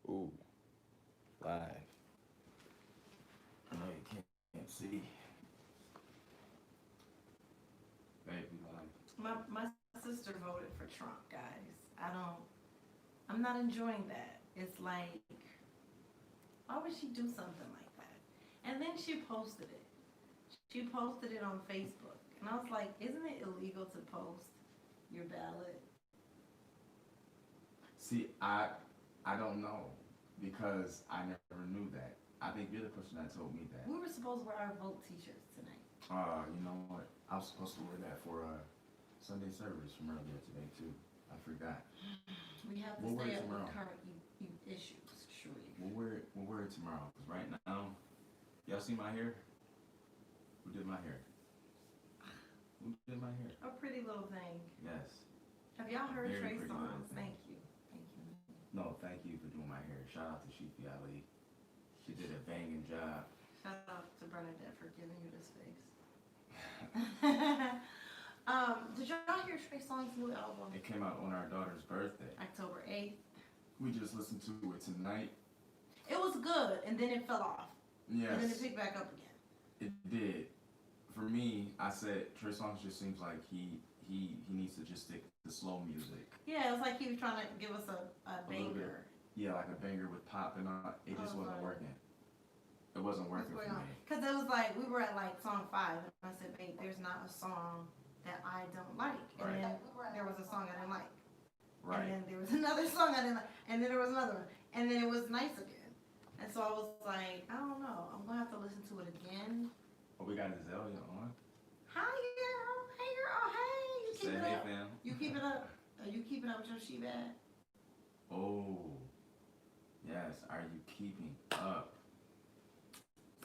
Ooh, live. I know you can't see. Baby, live. My sister voted for Trump, guys. I'm not enjoying that. It's like, why would she do something like that? And then she posted it. She posted it on Facebook. And I was like, isn't it illegal to post your ballot? See, I don't know because I never knew that. I think you're the person that told me that. We were supposed to wear our vote t-shirts tonight. You know what? I was supposed to wear that for Sunday service from earlier today too. I forgot. We have to We'll wear stay it up with tomorrow. current issues, surely. We'll wear it tomorrow. Cause right now, y'all see my hair? Who did my hair? Who did my hair? A pretty little thing. Yes. Have y'all heard Very Trey pretty songs? little thing. Thank you. Thank you. No, thank you for doing my hair. Shout out to Sheepy Ali. She did a banging job. Shout out to Bernadette for giving you this face. Did y'all hear Trey Songz's new album? It came out on our daughter's birthday. October 8th. We just listened to it tonight. It was good, and then it fell off. Yes. And then it picked back up again. It did. For me, I said Trey Songz just seems like he needs to just stick to slow music. Yeah, it was like he was trying to give us a banger. Yeah, like a banger with pop and all. It just wasn't working. It wasn't working for me. Because it was like, we were at like song 5, and I said, babe, there's not a song that I don't like. And Right. then there was a song I didn't like. Right. And then there was another song I didn't like. And then there was another one. And then it was nice again. And so I was like, I don't know. I'm going to have to listen to it again. Oh, we got Azalea on. Hi, girl. Hey, girl. Hey. You Say keep it hey, up. fam. You keep it up. Are you keeping up with your she bag? Oh. Yes. Are you keeping up?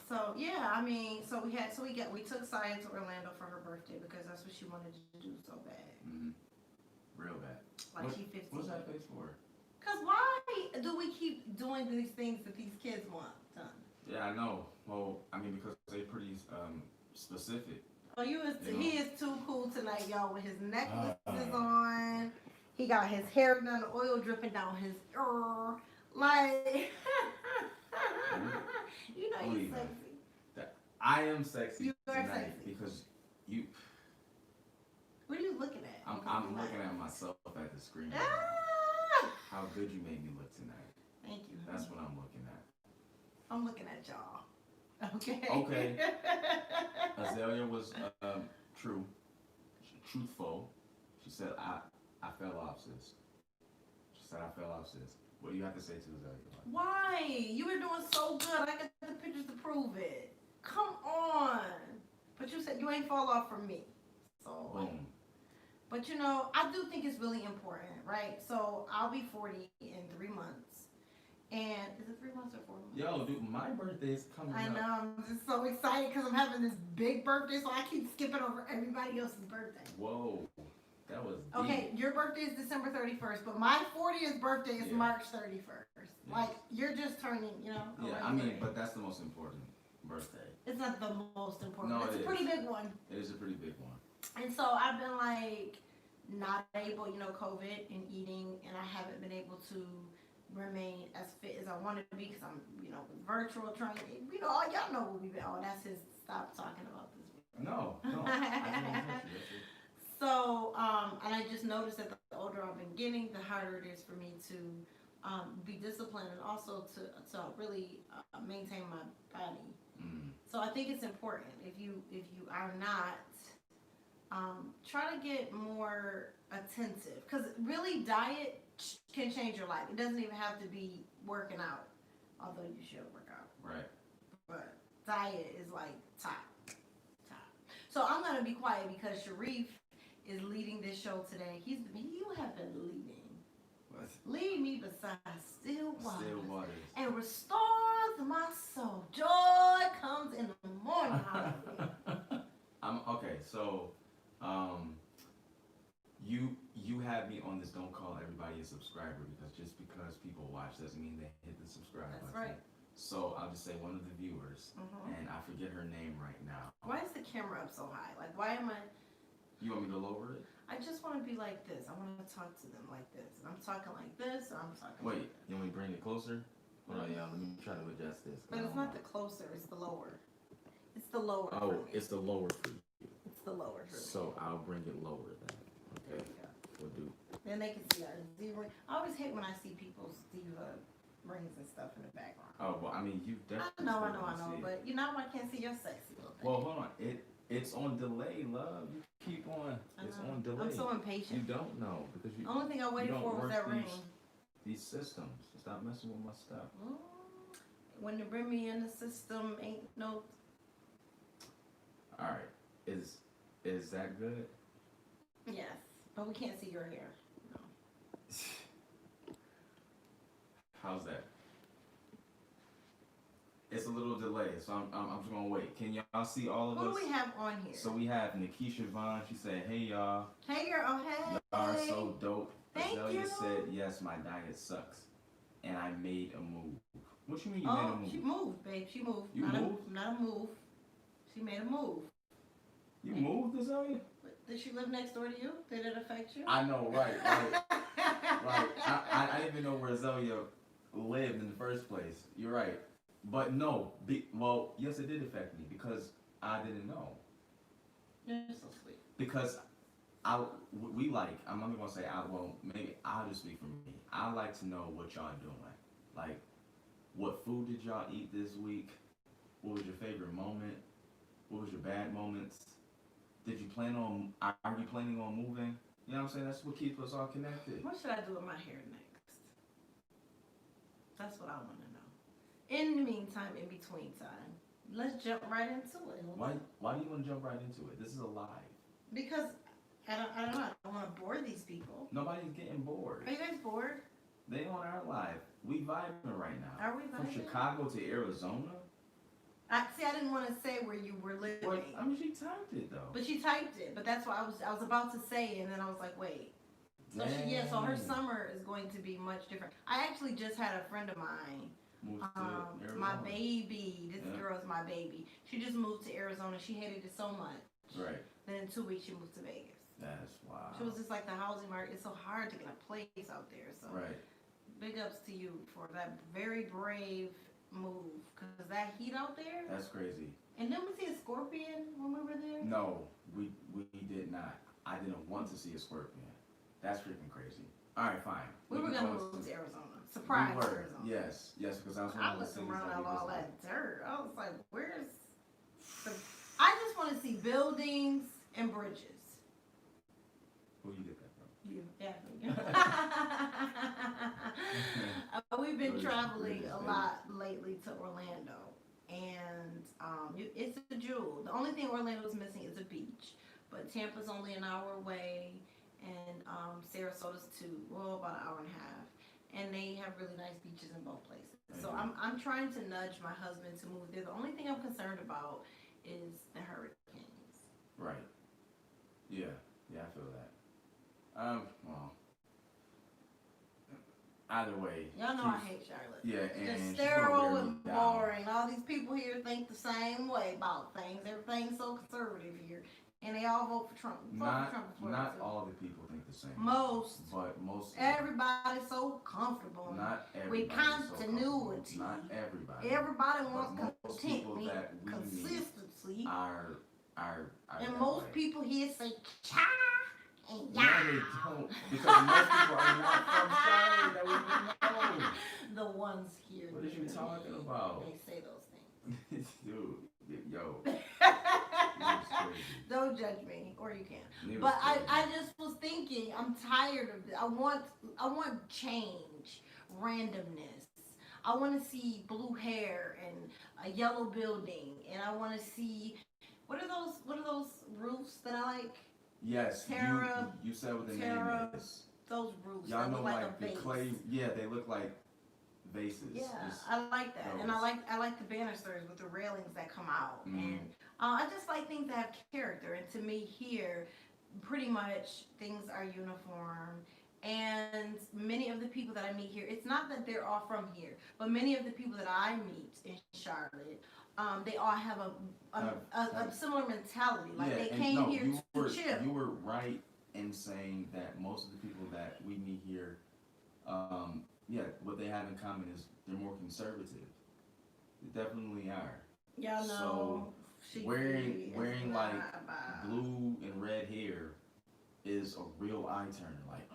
So yeah, I mean, we took Saya to Orlando for her birthday because that's what she wanted to do so bad. Mm-hmm. Real bad. Like she 15. What's that face for? Cause why do we keep doing these things that these kids want done? Yeah, I know. Well, I mean, because they're pretty specific. Oh, You know. he is too cool tonight, y'all. With his necklaces on, he got his hair done, oil dripping down his like. You know he's sexy. I am sexy You are tonight sexy. because you. What are you looking at? I'm looking at myself at the screen. Ah! How good you made me look tonight. Thank you. That's what I'm looking at. I'm looking at y'all. Okay. Okay. Azalea was truthful. She said, I fell off, sis. She said, I fell off, sis. What do you have to say to Azalea? Why? You were doing so good. I got the pictures to prove it. Come on. But you said you ain't fall off from me. So. Boom. But you know, I do think it's really important, right? So I'll be 40 in 3 months. And is it 3 months or 4 months? Yo, dude, my birthday is coming up. I know. I'm just so excited because I'm having this big birthday, so I keep skipping over everybody else's birthday. Whoa. That was deep. Okay, your birthday is December 31st, but my 40th birthday is March 31st. Yes. Like, you're just turning, you know. Yeah, I mean, but that's the most important birthday. It's not the most important. No, It's a pretty big one. It is a pretty big one. And so I've been like not able, you know, COVID and eating, and I haven't been able to remain as fit as I wanted to be because I'm, you know, virtual trying to, you know, y'all know what we've been. Oh, that's his. Stop talking about this. No. I didn't touch you. That's it. So, and I just noticed that the older I've been getting, the harder it is for me to be disciplined and also to really maintain my body. Mm. So I think it's important if you are not, try to get more attentive because really diet can change your life. It doesn't even have to be working out, although you should work out. Right. But diet is like top. So I'm gonna be quiet because Sharif is leading this show today. You have been leading. What? Lead me beside still waters. Still waters. And restores my soul. Joy comes in the morning. I'm okay. So, you have me on this. Don't call everybody a subscriber because people watch doesn't mean they hit the subscribe That's button. right. So I'll just say one of the viewers, and I forget her name right now. Why is the camera up so high? Like, why am I? You want me to lower it? I just want to be like this. I want to talk to them like this. And I'm talking like this, or I'm talking Wait, like this. you want me to bring it closer? Hold on, y'all. Let me try to adjust this. But it's not the closer, it's the lower. It's the lower for Oh, me. it's the lower for you. It's the lower for me. So I'll bring it lower then. There Okay. we go. We'll do. Then they can see our Z ring. I always hate when I see people's diva rings and stuff in the background. Oh well, I mean you definitely. I know, see it. but you know I can't see your sexy little thing. Well, hold on. It's on delay, love. You keep on. It's on delay. I'm so You impatient. don't know because you. The only thing I waited don't for was work that ring. These systems. Stop messing with my stuff. When they bring me in the system, ain't no. All right. Is that good? Yes, but we can't see your hair. No. How's that? It's a little delay, so I'm just gonna wait. Can y'all see all of Who us? do we have on here? So we have Nikisha Vaughn. She said, "Hey y'all, Hey girl, oh hey. y'all are so dope." Thank Azalea you. said, "Yes, my diet sucks, and I made a move." What you mean you made a Oh, move? she moved, babe. She moved. You not moved? Not a move. She made a move. You moved, Azalea? Did she live next door to you? Did it affect you? I know, right. I didn't even know where Azalea lived in the first place. You're right, but no. Well, yes, it did affect me because I didn't know. You're so sweet. Because we like, I'm not gonna say maybe I'll just speak for me. I like to know what y'all doing. Like, what food did y'all eat this week? What was your favorite moment? What was your bad moments? Are you planning on moving? You know what I'm saying? That's what keeps us all connected. What should I do with my hair next? That's what I want to know. In the meantime, in between time, let's jump right into it. Why do you want to jump right into it? This is a live. Because I don't know. I don't want to bore these people. Nobody's getting bored. Are you guys bored? They on our live. We vibing right now. Are we From vibing? Chicago to Arizona? I didn't want to say where you were living. Well, I mean, she typed it though. But she typed it. But that's what I was about to say, and then I was like, wait. So so her summer is going to be much different. I actually just had a friend of mine. Moved to Arizona. My baby. This Yeah. girl is my baby. She just moved to Arizona. She hated it so much. Right. Then in 2 weeks she moved to Vegas. That's wild. She was just like, the housing market is so hard to get a place out there. So Right. big ups to you for that very brave move, because that heat out there. That's crazy. And then we see a scorpion when we were there. No, we did not. I didn't want to see a scorpion. That's freaking crazy. All right, fine. We were can gonna go move to Arizona. Surprise, we were. Arizona. Yes, because I was one I of the looked cities around that at we all visited. that dirt. I was like, where's the... I just want to see buildings and bridges. Who you get that from? You, yeah. We've been traveling a lot lately to Orlando, and it's a jewel. The only thing Orlando's missing is a beach, but Tampa's only an hour away, and Sarasota's about an hour and a half, and they have really nice beaches in both places. So I'm trying to nudge my husband to move there. The only thing I'm concerned about is the hurricanes. Right. Yeah, I feel that. Well, either way. Y'all know I hate Charlotte. Yeah, It's and just she's sterile gonna wear and me down. boring. All these people here think the same way about things. Everything's so conservative here, and they all vote for Trump. Not Florida, too. all the people think the same. Most. But most. Everybody's so comfortable. Not everybody. With continuity. Not everybody. Everybody wants But most people contentment, that we meet consistency, are and that most way. people here say cha and No, ya. they don't, because most people are not from Charlotte that we know. The ones here. What are you talking about? They say those things. Dude, yo, Don't judge me, or you can. It was But crazy. I just was thinking, I'm tired of it. I want change, randomness. I want to see blue hair and a yellow building, and I want to see what are those roofs that I like? Yes, Terra- you said what the Terra- name is. Those roofs Y'all that know look like a like the vase. clay. Yeah, they look like vases. Yeah, Just- I like that, and those. I like the banisters with the railings that come out, Mhm. and I just like things that have character. And to me, here, pretty much things are uniform, And many of the people that I meet here, it's not that they're all from here, but many of the people that I meet in Charlotte, they all have a similar mentality. Like they came here to chill. You were right in saying that most of the people that we meet here, yeah, what they have in common is they're more conservative. They definitely are. Y'all know, so wearing like blue and red hair is a real eye turner. Like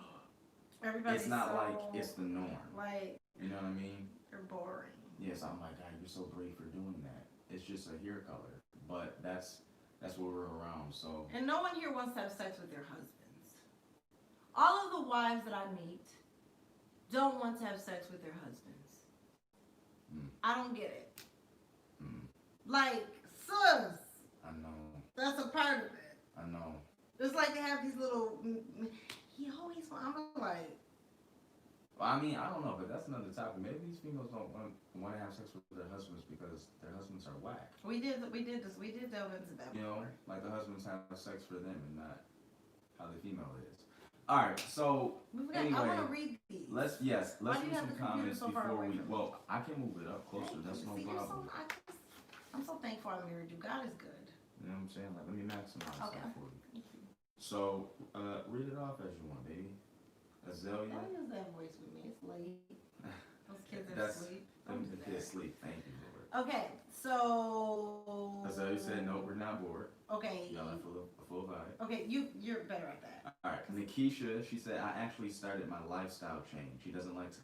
it's not so, like it's the norm. Like you know what I mean? They're boring. Yes, I'm like, God, you're so brave for doing that. It's just a hair color, but that's what we're around. So and no one here wants to have sex with their husbands. All of the wives that I meet don't want to have sex with their husbands. I don't get it. Like, sis. I know. That's a part of it. I know. It's like they have these little. He always. I'm like. Well, I mean, I don't know, but that's another topic. Maybe these females don't want to have sex with their husbands because their husbands are whack. We did delve into that. You know, like the husbands have sex for them and not how the female is. All right, so anyway, I want to read these. Let's do some comments so before we. Well, I can move it up closer. That's no problem. I'm so thankful I married you. God is good. You know what I'm saying? Like, let me maximize Okay. that for you. So, read it off as you want, baby. Azalea. Don't use that voice with me. It's late. Those kids are asleep. The kids sleep. Thank you, Lord. Okay, so. Azalea said, no, we're not bored. Okay. Y'all have a full vibe. Okay, you're better at that. All right, Nikisha, she said, I actually started my lifestyle change. She doesn't like to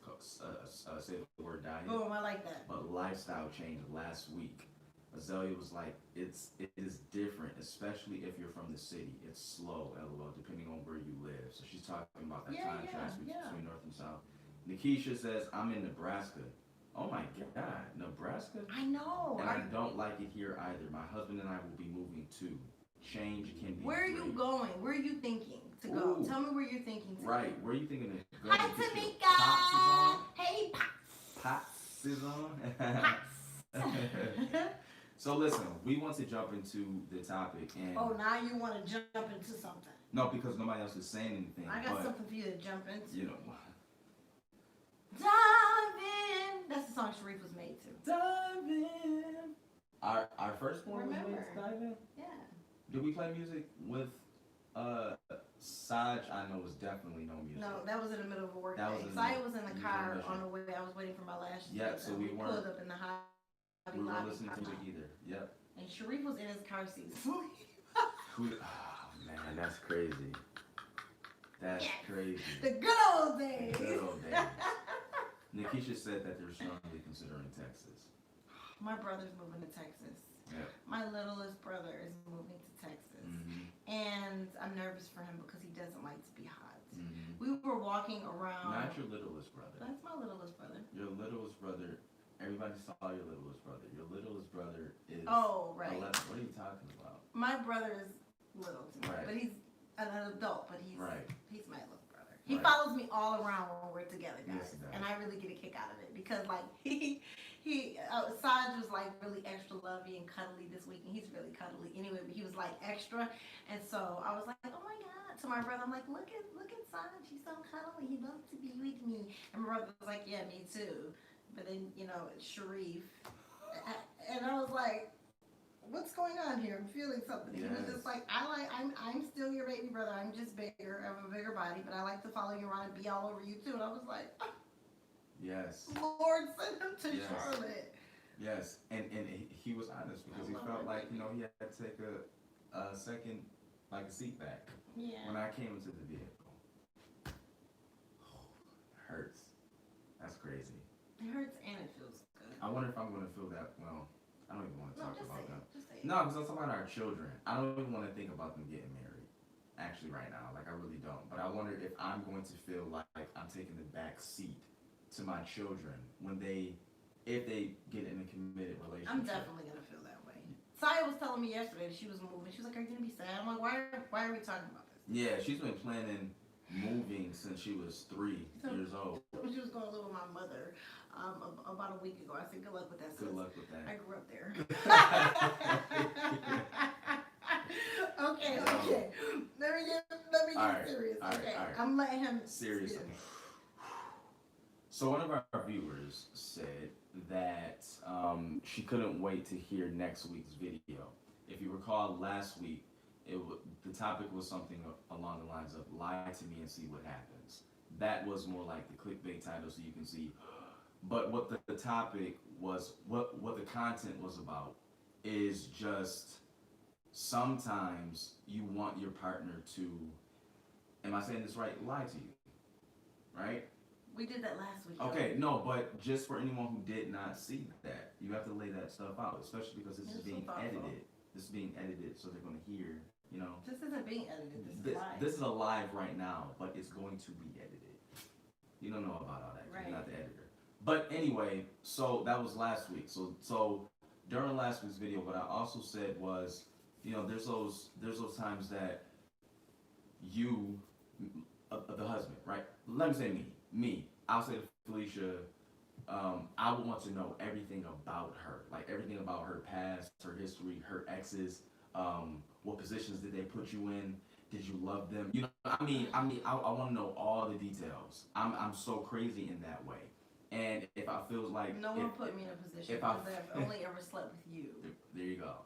say the word diet. Boom, I like that. But lifestyle change last week. Azalea was like, it is different, especially if you're from the city. It's slow, LOL, depending on where you live. So she's talking about that contrast between North and South. Nikisha says, I'm in Nebraska. Oh my God, Nebraska? I know. And I don't like it here either. My husband and I will be moving too. Change can be Where are you going? Where are you thinking to go? Ooh. Tell me where you're thinking to go. Right, where are you thinking to go? Hi, Tamika. Hey, Pops is on. Pops. So listen, we want to jump into the topic and now you want to jump into something. No, because nobody else is saying anything. I got something for you to jump into. You know. Dive in. That's the song Sharif was made to. Dive in. Our first one was made to Dive In? Yeah. Did we play music with Saj? I know was definitely no music. No, that was in the middle of a work That day. Saya was in the car on the way. I was waiting for my last. Yeah, so we weren't. Pulled up in the high. We weren't listening to music either. Yep. And Sharif was in his car seat. Oh man, that's crazy. That's crazy. The good old days. The good old days. Nikisha said that they're strongly considering Texas. My brother's moving to Texas. Yeah. My littlest brother is moving to Texas. And I'm nervous for him because he doesn't like to be hot. We were walking around. Not your littlest brother. That's my littlest brother. Your littlest brother. Everybody saw your littlest brother. Your littlest brother is. Oh, right. 11. What are you talking about? My brother is little to me, Right. but he's an adult. But he's right. He's my little brother. He follows me all around when we're together, guys, yes, and I really get a kick out of it because like Saj was like really extra lovey and cuddly this week, and he's really cuddly anyway. But he was like extra, and so I was like, oh my God. To my brother, I'm like, look at Saj. He's so cuddly. He loves to be with me. And my brother was like, yeah, me too. But then, Sharif. And I was like, what's going on here? I'm feeling something. Yes. He was just like, I'm still your baby brother. I'm just bigger. I have a bigger body, but I like to follow you around and be all over you too. And I was like, yes. Lord, send him to Charlotte. Yes. And he was honest because he felt like, he had to take a second, like a seat back. Yeah. When I came into the vehicle. It hurts. That's crazy. It hurts and it feels good. I wonder if I'm going to feel that. Well, I don't even want to talk about that. Just say it. No, because I'm talking about our children. I don't even want to think about them getting married. Actually, right now. Like, I really don't. But I wonder if I'm going to feel like I'm taking the back seat to my children if they get in a committed relationship. I'm definitely going to feel that way. Saya was telling me yesterday that she was moving. She was like, are you going to be sad? I'm like, why are we talking about this? Yeah, she's been planning moving since she was 3 years old. She was going to live with my mother about a week ago. I said, good luck with that. Good luck with that. I grew up there. Okay. Let me All right, serious. all right, Okay, all right. I'm letting him. Serious. Okay. So one of our viewers said that she couldn't wait to hear next week's video. If you recall, last week the topic was something along the lines of "lie to me and see what happens." That was more like the clickbait title, so you can see. But what the topic was, what the content was about, is just sometimes you want your partner to. Am I saying this right? Lie to you, right? We did that last week. Okay, no, but just for anyone who did not see that, you have to lay that stuff out, especially because this is being edited. This is being edited, so they're going to hear, you know. This isn't being edited. This is live. This is a live right now, but it's going to be edited. You don't know about all that. Right. You're not the editor. But anyway, so that was last week. So during last week's video, what I also said was, you know, there's those times that you, the husband, right? Let me say me. I'll say to Felicia, I would want to know everything about her, like everything about her past, her history, her exes. What positions did they put you in? Did you love them? You know, I want to know all the details. I'm so crazy in that way. And if I feel like no one put me in a position because I've only ever slept with you. There you go.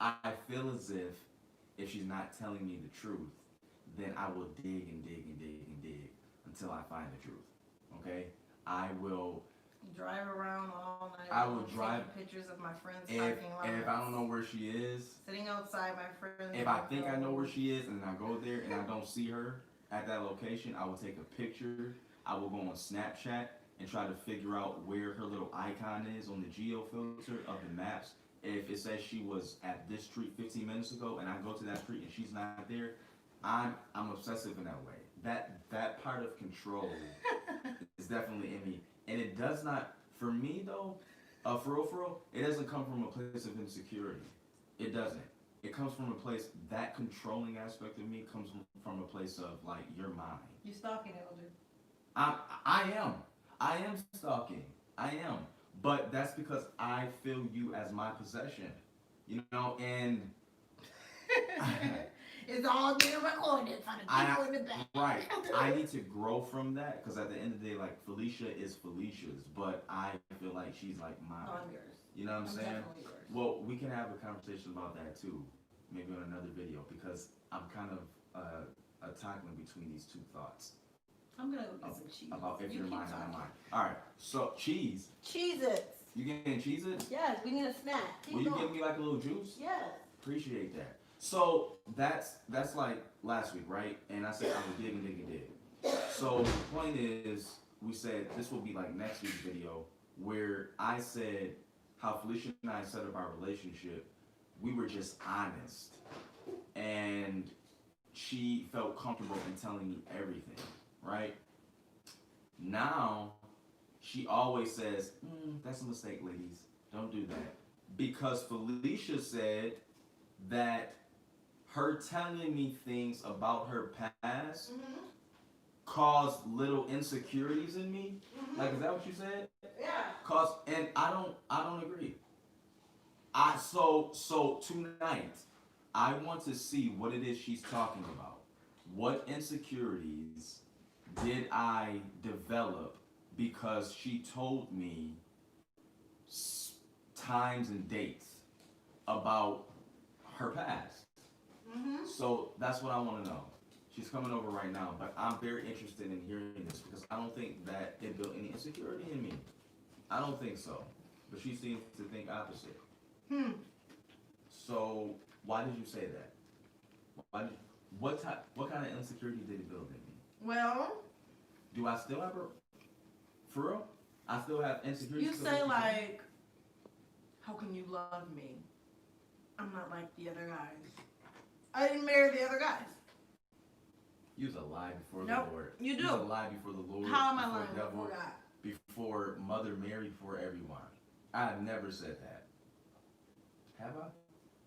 I feel as if she's not telling me the truth, then I will dig and dig and dig and dig until I find the truth. Okay? I will drive around all night. I will drive pictures of my friends parking lots. And if I don't know where she is, sitting outside my friends. If I think I know where she is and I go there and I don't see her at that location, I will take a picture. I will go on Snapchat and try to figure out where her little icon is on the geo filter of the maps. If it says she was at this street 15 minutes ago and I go to that street and she's not there, I'm obsessive in that way. That part of control is definitely in me. And it does not, for me though, for real, it doesn't come from a place of insecurity. It doesn't. It comes from a place, that controlling aspect of me comes from a place of like, you're mine. You stalking, Elder. I am stalking. I am. But that's because I feel you as my possession. You know, and it's all being recorded for the people in the back. Right. I need to grow from that because at the end of the day, like, Felicia is Felicia's, but I feel like she's like mine. Oh, I'm yours. You know what I'm saying? Definitely yours. Well, we can have a conversation about that too, maybe on another video, because I'm kind of toggling between these two thoughts. I'm gonna go get some cheese. About if you're mine and I'm mine. All right. So cheese. Cheez-Its. You getting Cheez-Its? Yes, we need a snack. Will you give me like a little juice? Yes. Appreciate that. So that's like last week, right? And I said I would dig and dig and dig. So the point is, we said this will be like next week's video, where I said how Felicia and I set up our relationship. We were just honest, and she felt comfortable in telling me everything, right? Now, she always says, that's a mistake, ladies. Don't do that. Because Felicia said that her telling me things about her past caused little insecurities in me. Like, is that what you said? Yeah. And I don't agree. So tonight, I want to see what it is she's talking about. What insecurities did I develop because she told me times and dates about her past? So that's what I want to know. She's coming over right now, but I'm very interested in hearing this because I don't think that it built any insecurity in me. I don't think so. But she seems to think opposite. So why did you say that? What kind of insecurity did it build in me? Well, do I still have her? For real? I still have insecurity. You say like, how can you love me? I'm not like the other guys. I didn't marry the other guys. You was a lie before the Lord. You do. You was a lie before the Lord. How am I lying before God? Before Mother Mary, before everyone. I've never said that. Have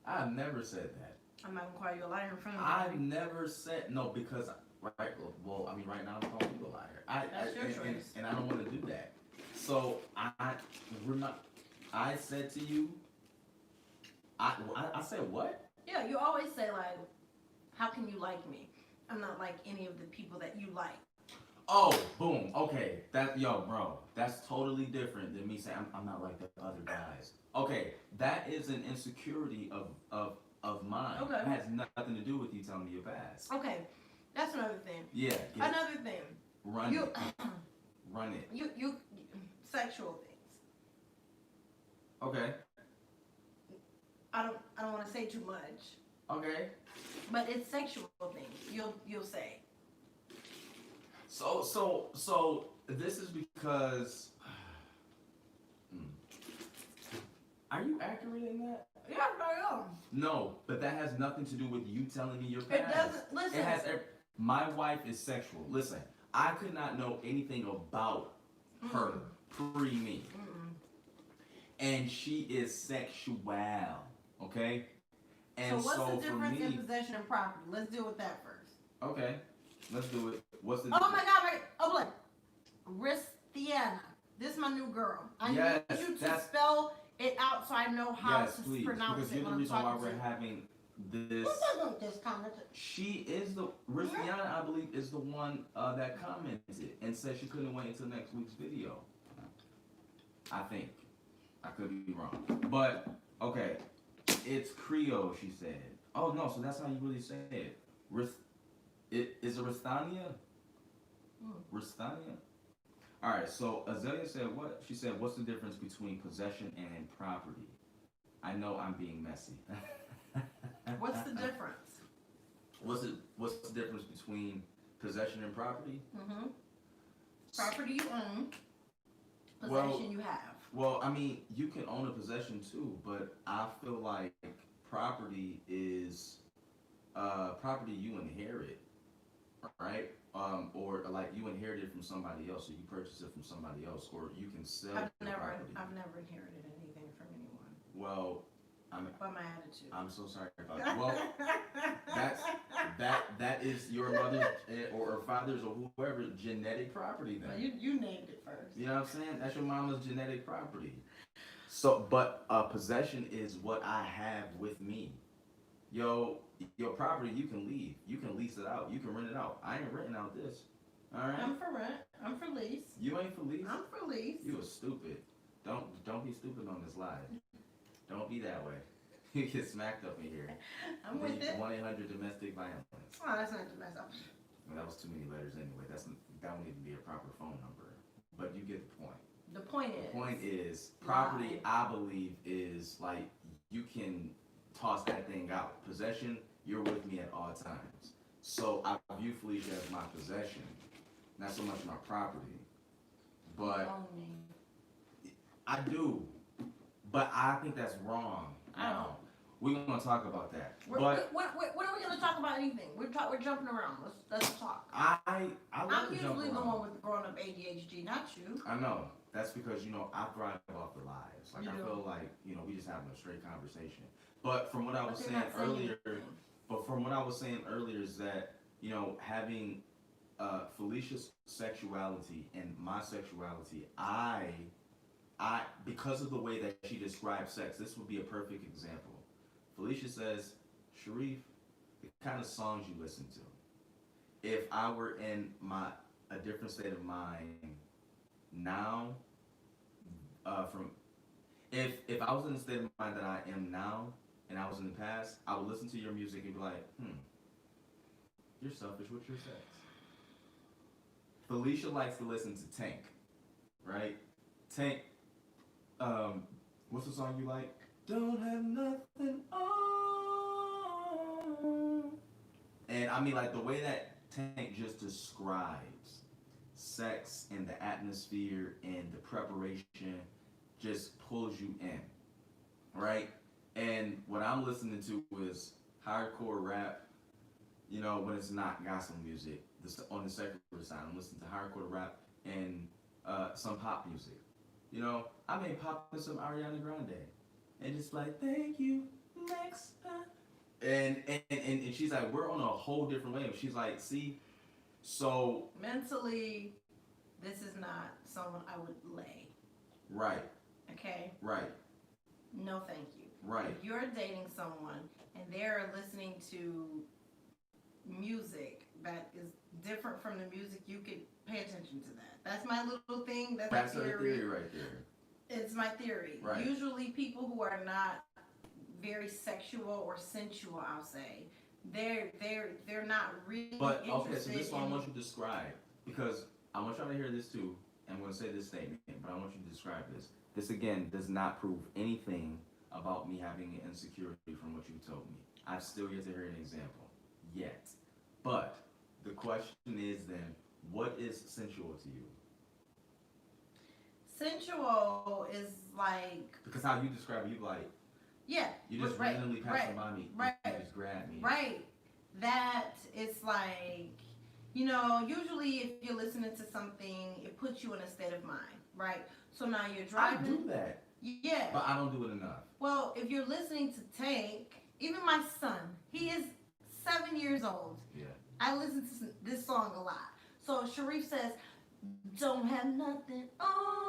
I? I've never said that. I'm not gonna call you a liar in front of me. I've never said no because right now I'm calling you a liar. That's your choice. And I don't want to do that. So I said to you. I said what? Yeah, you always say like, how can you like me? I'm not like any of the people that you like. Oh, boom. Okay, bro. That's totally different than me saying I'm not like the other guys. Okay, that is an insecurity of mine. Okay. It has nothing to do with you telling me your past. Okay, that's another thing. Yeah. Another thing. Run You, it. Run it. you, sexual things. Okay. I don't want to say too much, Okay. but it's sexual things. You'll say. So this is because. Are you accurate in that? Yeah, I am. No, but that has nothing to do with you telling me your past. It doesn't. Listen. It has. My wife is sexual. Listen, I could not know anything about her pre me, and she is sexual. Okay. And so what's the difference for me, in possession and property? Let's deal with that first. Okay, let's do it. What's the? Oh my God! Wait. Oh boy. Ristiana. This is my new girl. I Yes, need you to spell it out so I know how Yes, to please, pronounce because it you're when the I'm reason why talking we're to you. having this. Who doesn't this comment? She is the Ristiana, I believe, is the one that commented and said she couldn't wait until next week's video. I think I could be wrong, but okay, it's Creole. She said. Oh no, so that's how you really say it. Is it Ristania? Ristania? Alright, so Azalea said what? She said, what's the difference between possession and property? I know I'm being messy. What's the difference? What's the difference between possession and property? Property you own, possession you have. Well, I mean, you can own a possession too, but I feel like property is property you inherit, right? Or like you inherit it from somebody else, or you purchase it from somebody else, or you can sell the property. I've never inherited anything from anyone. Well, by my attitude. I'm so sorry about that. Well, that is your mother's or father's or whoever's genetic property then. Well, you named it first. You know what I'm saying? That's your mama's genetic property. So, but possession is what I have with me. Your property, you can leave. You can lease it out. You can rent it out. I ain't renting out this. All right. I'm for rent. I'm for lease. You ain't for lease. I'm for lease. You are stupid. Don't be stupid on this live. Don't be that way. You get smacked up in here. I'm with it. 1-800 domestic violence. Oh, that's not domestic. Well, that was too many letters anyway. That won't even be a proper phone number. But you get the point. The point is property. I believe is like you can toss that thing out. Possession, you're with me at all times. So I view Felicia as my possession, not so much my property. But I do. But I think that's wrong. We're gonna talk about that. When are we gonna talk about anything? We're jumping around. Let's talk. I'm usually the one with the grown up ADHD, not you. I know. That's because I thrive off the lives. Like you I do. feel like we just having a straight conversation. But from what I was saying earlier, is that having Felicia's sexuality and my sexuality, I because of the way that she describes sex, this would be a perfect example. Felicia says, Sharif, the kind of songs you listen to. If I were in a different state of mind now, if I was in the state of mind that I am now and I was in the past, I would listen to your music and be like, you're selfish with your sex. Felicia likes to listen to Tank, right? Tank, what's the song you like? Don't have nothing on. And I mean, like the way that Tank just describes sex and the atmosphere and the preparation just pulls you in, right? And what I'm listening to is hardcore rap, when it's not gospel music. On the secular side, I'm listening to hardcore rap and some pop music. I may pop in some Ariana Grande and just like, thank you, next time. And she's like, we're on a whole different wave. She's like, see, so mentally, this is not someone I would lay. Right. Okay? Right. No, thank you. Right. If you're dating someone and they're listening to music that is different from the music, you could pay attention to that. That's my little thing. That's That's my her theory. theory right there. It's my theory. Right. Usually, people who are not very sexual or sensual, I'll say, they're not really But okay, so interested this is what I in. want you to describe, because I want y'all to hear this too. And I'm going to say this statement, but I want you to describe this. This again does not prove anything about me having an insecurity from what you told me. I've still yet to hear an example yet. But the question is then, what is sensual to you? Sensual is like, Because how you describe it, you like, yeah, you just right, randomly passing by me, right, you just grab me. right. That it's like, you know, usually if you're listening to something, it puts you in a state of mind, right? So now you're I driving. do that, Yeah. but I don't do it enough. Well, if you're listening to Tank, even my son, he is 7 years old. Yeah. I listen to this song a lot. So Sharif says, "Don't have nothing on."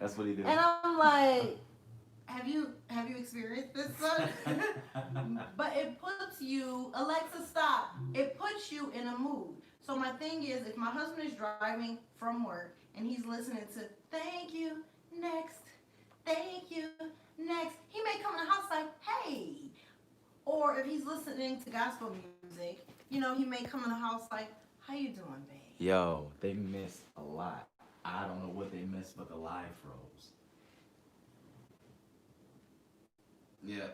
That's what he did. And I'm like, have you experienced this, son? But it puts you, Alexa, stop. It puts you in a mood. So my thing is, if my husband is driving from work and he's listening to "Thank You, Next, Thank You, Next," he may come in the house like, "Hey." Or if he's listening to gospel music, you know, he may come in the house like, "How you doing, babe?" Yo, they missed a lot. I don't know what they missed, but the live froze. Yeah.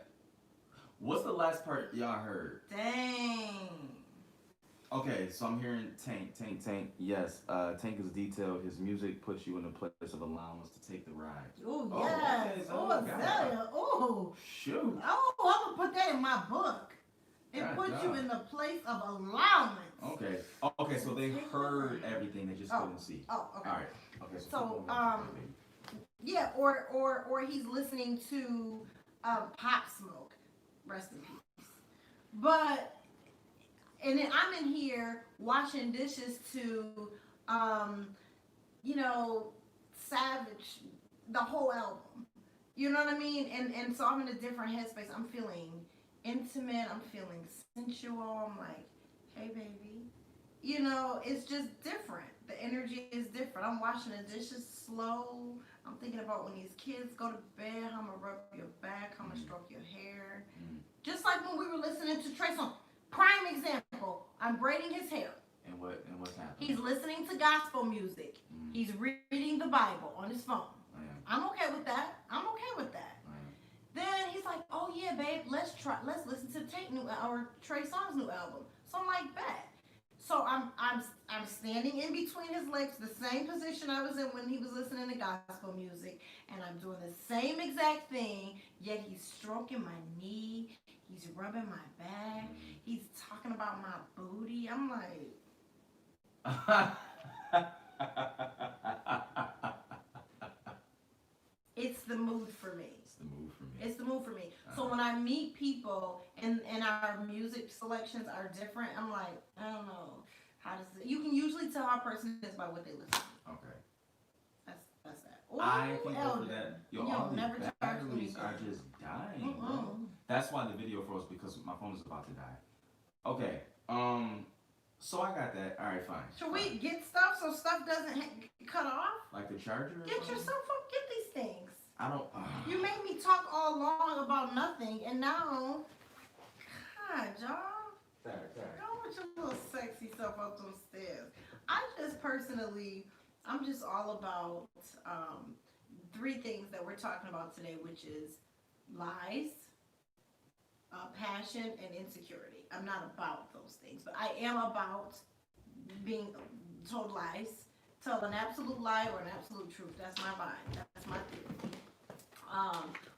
What's the last part y'all heard? Dang. Okay, so I'm hearing Tank. Yes, Tank is detailed. His music puts you in a place of allowance to take the ride. Oh, Oh, yes. okay, so Oh, God. Azalea. Oh. Shoot. Oh, I'm going to put that in my book. It God, puts you God. in the place of allowance. Okay. Oh, okay, so they heard everything, they just couldn't see. Oh, okay. All right. Okay, so, So, keep on going, Yeah, or he's listening to Pop Smoke. Rest in peace. But, and then I'm in here washing dishes to, you know, Savage, the whole album. You know what I mean? And so I'm in a different headspace. I'm feeling intimate. I'm feeling sensual. I'm like, "Hey, baby." You know, it's just different. The energy is different. I'm washing the dishes slow. I'm thinking about when these kids go to bed, how I'm going to rub your back, how I'm going to stroke your hair. Just like when we were listening to Trey Songz. Prime example. I'm braiding his hair. And what's happening? He's listening to gospel music. He's reading the Bible on his phone. I'm okay with that. I'm okay with that. Then he's like, "Oh yeah, babe, let's listen to Trey Songz new album." So I'm like, "Bet." So I'm standing in between his legs, the same position I was in when he was listening to gospel music, and I'm doing the same exact thing. Yet he's stroking my knee, he's rubbing my back, he's talking about my booty. I'm like, it's the mood for me. It's the move for me. It's the move for me. So when I meet people and our music selections are different, I'm like, I don't know. How does it? You can usually tell how a person is by what they listen to. Okay. That's that. Ooh, I can go Elder. for that. Yo, You all don't these never charge me batteries are again. just dying, bro. That's why the video froze, because my phone is about to die. Okay. So I got that. All right, fine. Should we get stuff so stuff doesn't cut off? Like the charger? or Get something? yourself up. Get these things. I don't. You made me talk all along about nothing, and now, God, y'all. Sorry. Go with your little sexy self up those stairs. I'm just all about 3 things that we're talking about today, which is lies, passion, and insecurity. I'm not about those things, but I am about being told lies, tell an absolute lie or an absolute truth. That's my vibe. That's my theory.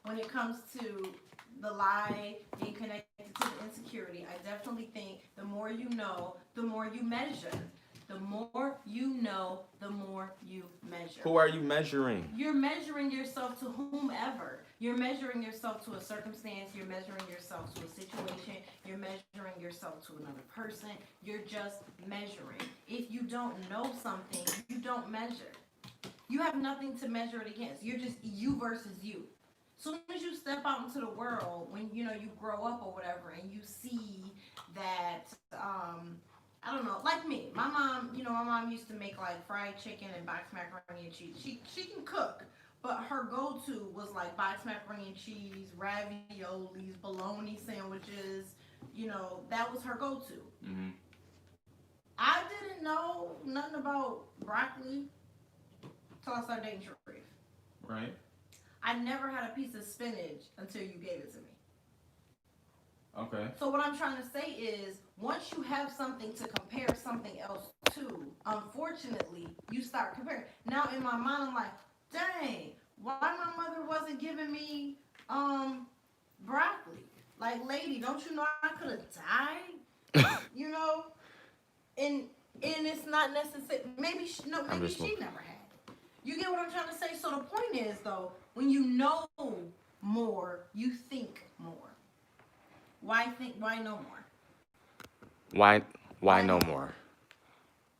When it comes to the lie being connected to the insecurity, I definitely think the more you know, the more you measure. The more you know, the more you measure. Who are you measuring? You're measuring yourself to whomever. You're measuring yourself to a circumstance. You're measuring yourself to a situation. You're measuring yourself to another person. You're just measuring. If you don't know something, you don't measure. You have nothing to measure it against. You're just you versus you. soon as you step out into the world, when you know you grow up or whatever, and you see that, I don't know, like me, my mom, my mom used to make like fried chicken and boxed macaroni and cheese. She can cook, but her go to was like boxed macaroni and cheese, raviolis, bologna sandwiches. That was her go to. Mm-hmm. I didn't know nothing about broccoli till I started dating Sharif. Right. I never had a piece of spinach until you gave it to me. Okay. So what I'm trying to say is, once you have something to compare something else to, unfortunately, you start comparing. Now in my mind, I'm like, dang, why my mother wasn't giving me broccoli? Like, lady, don't you know I could have died? you know, and it's not necessary. Maybe she never had it. You get what I'm trying to say? So the point is, though, when you know more, you think more. Why think? Why no more? Why no more?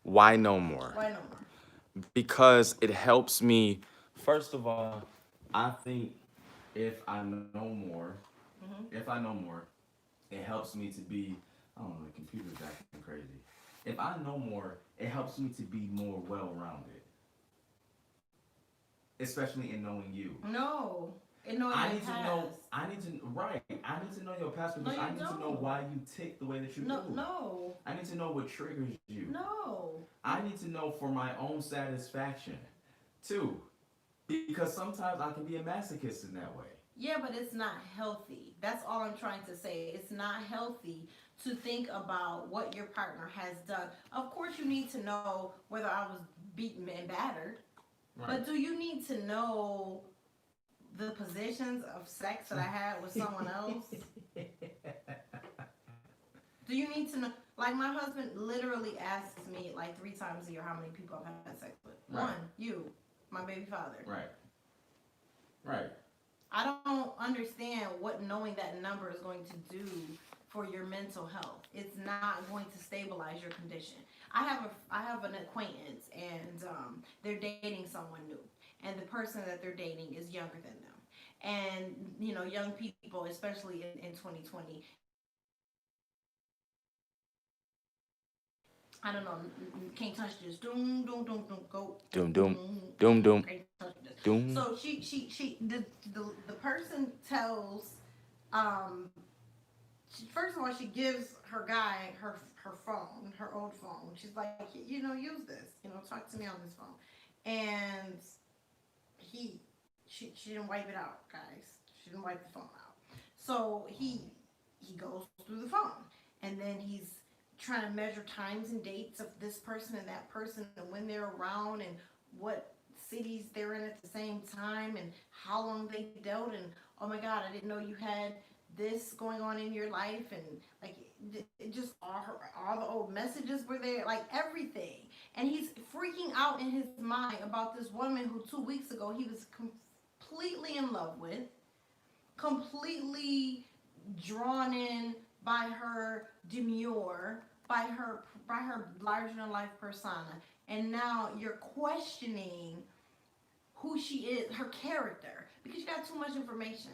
Why no more? Why no more? Because it helps me. First of all, I think if I know more, if I know more, it helps me to be. I don't know. The computer's acting crazy. If I know more, it helps me to be more well-rounded, especially in knowing you. No. And knowing I your need to past. know. I need to right. I need to know your past because No, I you need to know don't. why you tick the way that you do. No. I need to know what triggers you. No. I need to know for my own satisfaction, too, because sometimes I can be a masochist in that way. Yeah, but it's not healthy. That's all I'm trying to say. It's not healthy to think about what your partner has done. Of course, you need to know whether I was beaten and battered, Right. but do you need to know the positions of sex that I had with someone else? Do you need to know? Like, my husband literally asks me like 3 times a year how many people I've had sex with. Right. 1, you, my baby father. Right. Right. I don't understand what knowing that number is going to do for your mental health. It's not going to stabilize your condition. I have an acquaintance, and they're dating someone new, and the person that they're dating is younger than them. And young people, especially in 2020, I don't know, can't touch this. Doom, doom, doom, doom, go. Doom, doom, doom, doom, Can't touch this. doom. So the person tells, first of all, she gives her guy her phone, her old phone. She's like, use this, talk to me on this phone. And she didn't wipe it out, guys. She didn't wipe the phone out. So he goes through the phone, and then he's trying to measure times and dates of this person and that person, and when they're around, and what cities they're in at the same time, and how long they dealt, and oh my God, I didn't know you had this going on in your life, and like it just all the old messages were there, like everything. And he's freaking out in his mind about this woman who 2 weeks ago he was completely in love with, completely drawn in by her demure, by her larger than life persona, and now you're questioning who she is, her character, because you got too much information.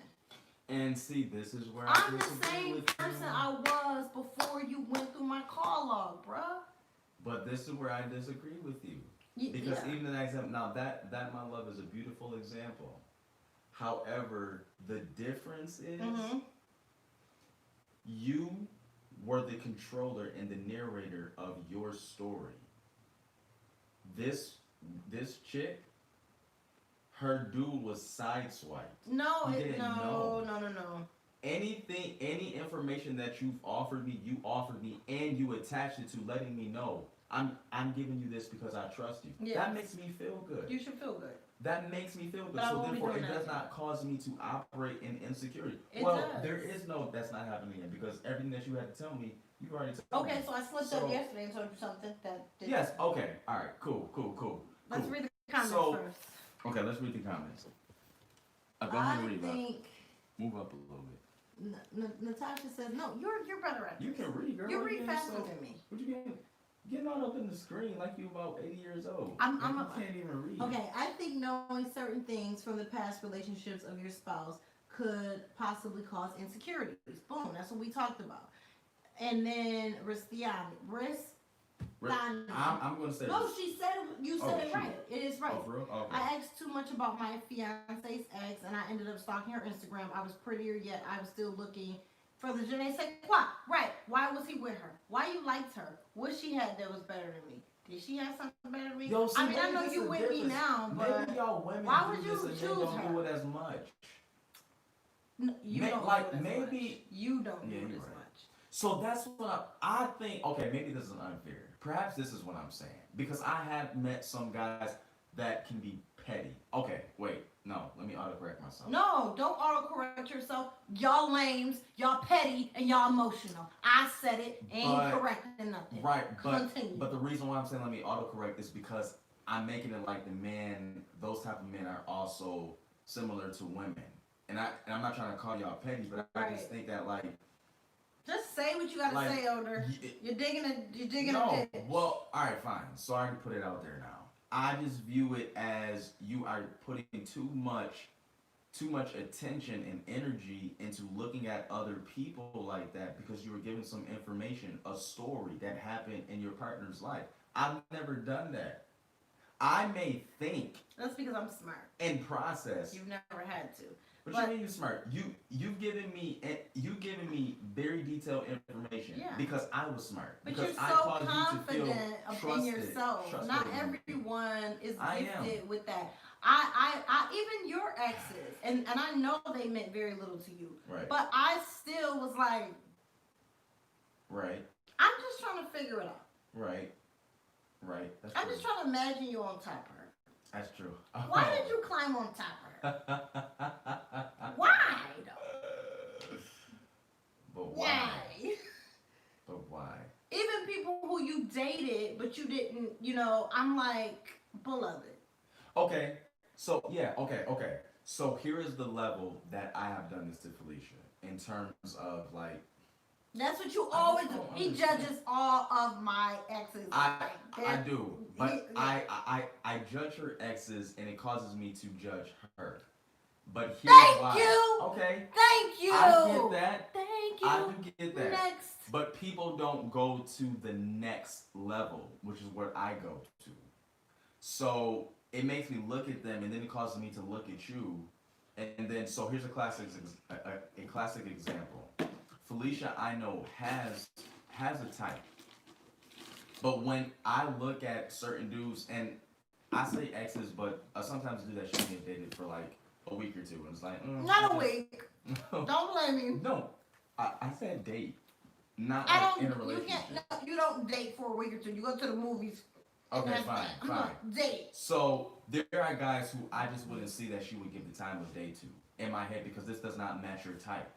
And see, this is where I'm the same person I was before you went through my call log, bruh. But this is where I disagree with you. Because even that example, now that my love is a beautiful example. However, the difference is you were the controller and the narrator of your story. This chick, her dude was sideswiped. No. Any information that you've offered me, and you attached it to letting me know I'm giving you this because I trust you. Yes. That makes me feel good. You should feel good. That makes me feel good. But so therefore, it does not cause me to operate in insecurity. There is no that's not happening yet, because everything that you had to tell me, you've already told me. Okay, so I slipped up yesterday and told you something that didn't. Yes. Okay. All right. Cool. Let's read the comments first. Okay, let's read the comments. Go ahead and read. Move up a little bit. Natasha says, "No, you're better at this. You can read, girl. You read faster than me. What you getting all up in the screen like you about 80 years old? You can't even read. Okay, I think knowing certain things from the past relationships of your spouse could possibly cause insecurities. Boom, that's what we talked about. And then Ristiani. I'm going to say No, this. she said it, you said Oh, it shoot. right. It is right. Oh, for real? Okay. I asked too much about my fiance's ex, and I ended up stalking her Instagram. I was prettier, yet I was still looking for the je ne sais quoi. Right. Why was he with her? Why you liked her? What she had that was better than me? Did she have something better than me? Yo, see, I mean, I maybe know this you is with me different. now, but Maybe y'all women why do would you this and men choose don't her? do it as much. You May- don't like, do it as maybe- much. You don't Yeah, do it you're as right. much. So that's what I think. Okay, maybe this is unfair. Perhaps this is what I'm saying because I have met some guys that can be petty. Okay, wait, no, let me autocorrect myself. No, don't autocorrect yourself. Y'all lames, y'all petty, and y'all emotional. I said it, ain't But- correcting nothing. Right, Continue. but the reason why I'm saying let me autocorrect is because I'm making it like the men, those type of men are also similar to women, and I'm not trying to call y'all petty, but I just Right. think that like Just say what you gotta Like, say, Older. y- You're digging a no, ditch. well, all right, fine. So I can put it out there now. I just view it as you are putting too much attention and energy into looking at other people like that because you were given some information, a story that happened in your partner's life. I've never done that. I may think That's because I'm smart. and process. You've never had to. But But- you mean you're smart. You've given me very detailed information Yeah. because I was smart. But because you're I so caused you to feel confident in trusted, yourself. trusted Not in me. everyone is I am. gifted with that. I even your exes, and I know they meant very little to you, Right. but I still was like, Right. I'm just trying to figure it out. Right. Right. That's I'm true. just trying to imagine you on top of her. That's true. Why did you climb on top of her? But Why? Though? why? Why? But why? Even people who you dated, but you didn't, I'm like, beloved. Okay. So yeah. Okay. So here is the level that I have done this to Felicia in terms of like That's what you I always just do. don't He understand. judges all of my exes. I Like, do, but yeah. I judge her exes and it causes me to judge her. But here's Thank why. you. Okay. Thank you. I get that. Thank you. I do get that. Next. But people don't go to the next level, which is what I go to. So it makes me look at them, and then it causes me to look at you, and then so here's a classic example. Felicia, I know has a type, but when I look at certain dudes, and I say exes, but sometimes do that shit get dated for like a week or two, and it's like Not a week. Don't blame me. No, I said date, not I like don't. in a You relationship. can't. No, you don't date for a week or two. You go to the movies. Okay, That's fine, I'm fine. not date. So there are guys who I just wouldn't see that she would give the time of day to in my head because this does not match your type.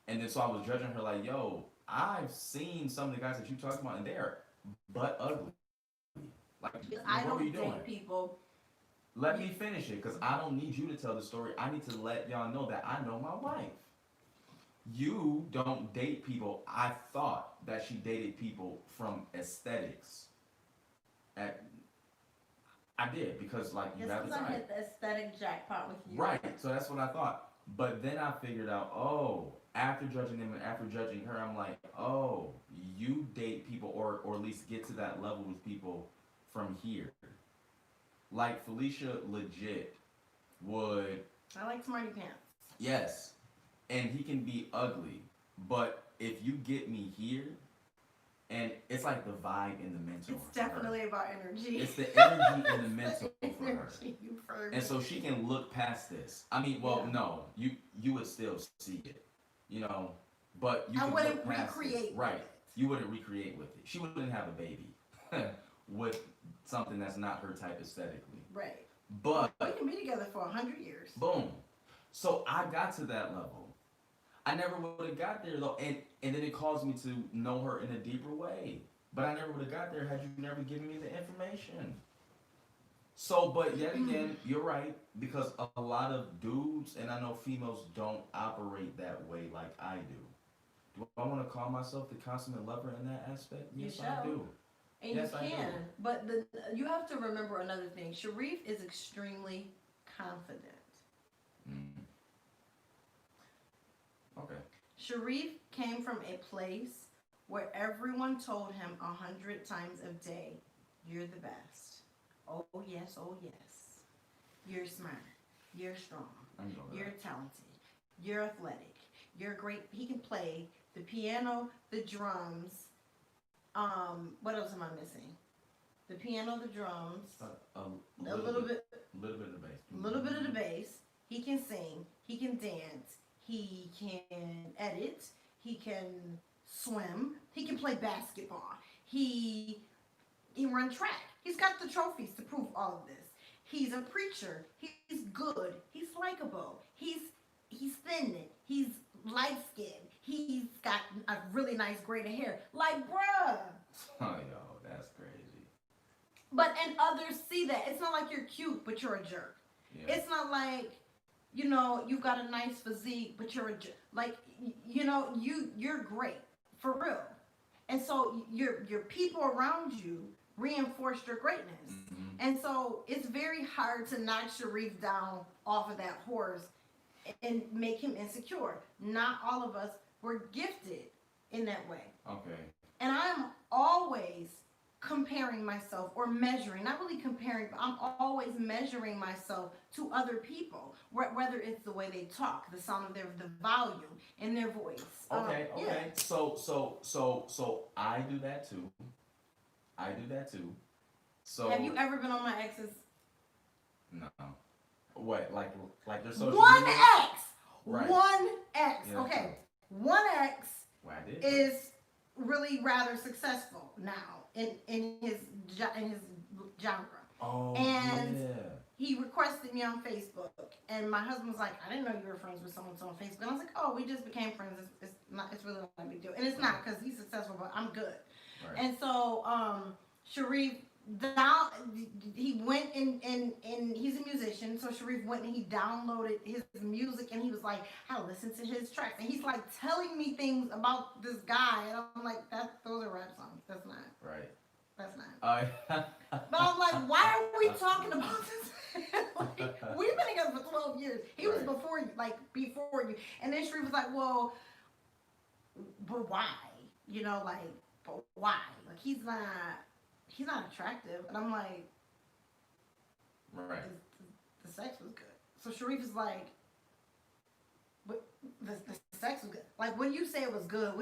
And then so I was judging her like, yo, I've seen some of the guys that you talked about and they're butt ugly. Like, I what were you don't doing? date people. Let me finish it because I don't need you to tell the story. I need to let y'all know that I know my wife. You don't date people. I thought that she dated people from aesthetics. I did because like you Just have the because I type. hit the aesthetic jackpot with you. Right, so that's what I thought. But then I figured out, after judging them and after judging her, I'm like, you date people or at least get to that level with people from here. Like Felicia legit would, I like smarty pants. yes, and he can be ugly, but if you get me here, and it's like the vibe in the mental. It's for her. definitely about energy. It's the energy in the mental It's for her. energy for And so she can look past this. I mean, well, Yeah. no, you would still see it, but you I can wouldn't look past recreate it. Right. with it. You wouldn't recreate with it. She wouldn't have a baby with something that's not her type aesthetically. Right. But We can be together for 100 years. boom. So I got to that level. I never would have got there though, and then it caused me to know her in a deeper way. But I never would have got there had you never given me the information. So, but yet again, you're right, because a lot of dudes, and I know females don't operate that way like I do. Do I want to call myself the consummate lover in that aspect? You Yes, I shall. do. And Yes, you I can. do. But you have to remember another thing. Sharif is extremely confident. Mm. Sharif came from a place where everyone told him 100 times a day, "You're the best. Oh yes, oh yes. You're smart. You're strong. You're talented. You're athletic. You're great." He can play the piano, the drums. What else am I missing? The piano, the drums, a little bit of the bass. a little bit of the bass. He can sing. He can dance. He can edit. He can swim. He can play basketball. He run track. He's got the trophies to prove all of this. He's a preacher. He's good. He's likable. He's thin. He's light skinned. He's got a really nice braid of hair. Like, bruh. Oh, yo, that's crazy. And others see that. It's not like you're cute, but you're a jerk. Yeah. It's not like, you've got a nice physique, but you're a jerk. Like, you're great for real. And so your people around you reinforce your greatness. Mm-hmm. And so it's very hard to knock Sharif down off of that horse and make him insecure. Not all of us were gifted in that way. Okay. And I'm always comparing myself or measuring, not really comparing, but I'm always measuring myself to other people, whether it's the way they talk, the sound of the volume in their voice. Okay. Yeah. So I do that too. So Have you ever been on my ex's? No. What? Like your social One media? X. Right. One X. Yeah, Okay. true. One X Well, I did. is really rather successful now in his genre. Oh, and yeah. He requested me on Facebook, and my husband was like, "I didn't know you were friends with someone on Facebook." And I was like, "Oh, we just became friends. It's really not a big deal." And it's not, because he's successful, but I'm good. Right. And so Sharif he went and he's a musician, so Sharif went and he downloaded his music, and he was like, "I listen to his tracks," and he's like telling me things about this guy, and I'm like, those are rap songs. That's not. Right. That's not. But I'm like, why are we talking about this? Like, we've been together for 12 years. He was Right. before you. And then Sharif was like, well, but why? But why? Like, he's not attractive. And I'm like, right. the sex was good. So Sharif is like, but the sex was good. Like, when you say it was good,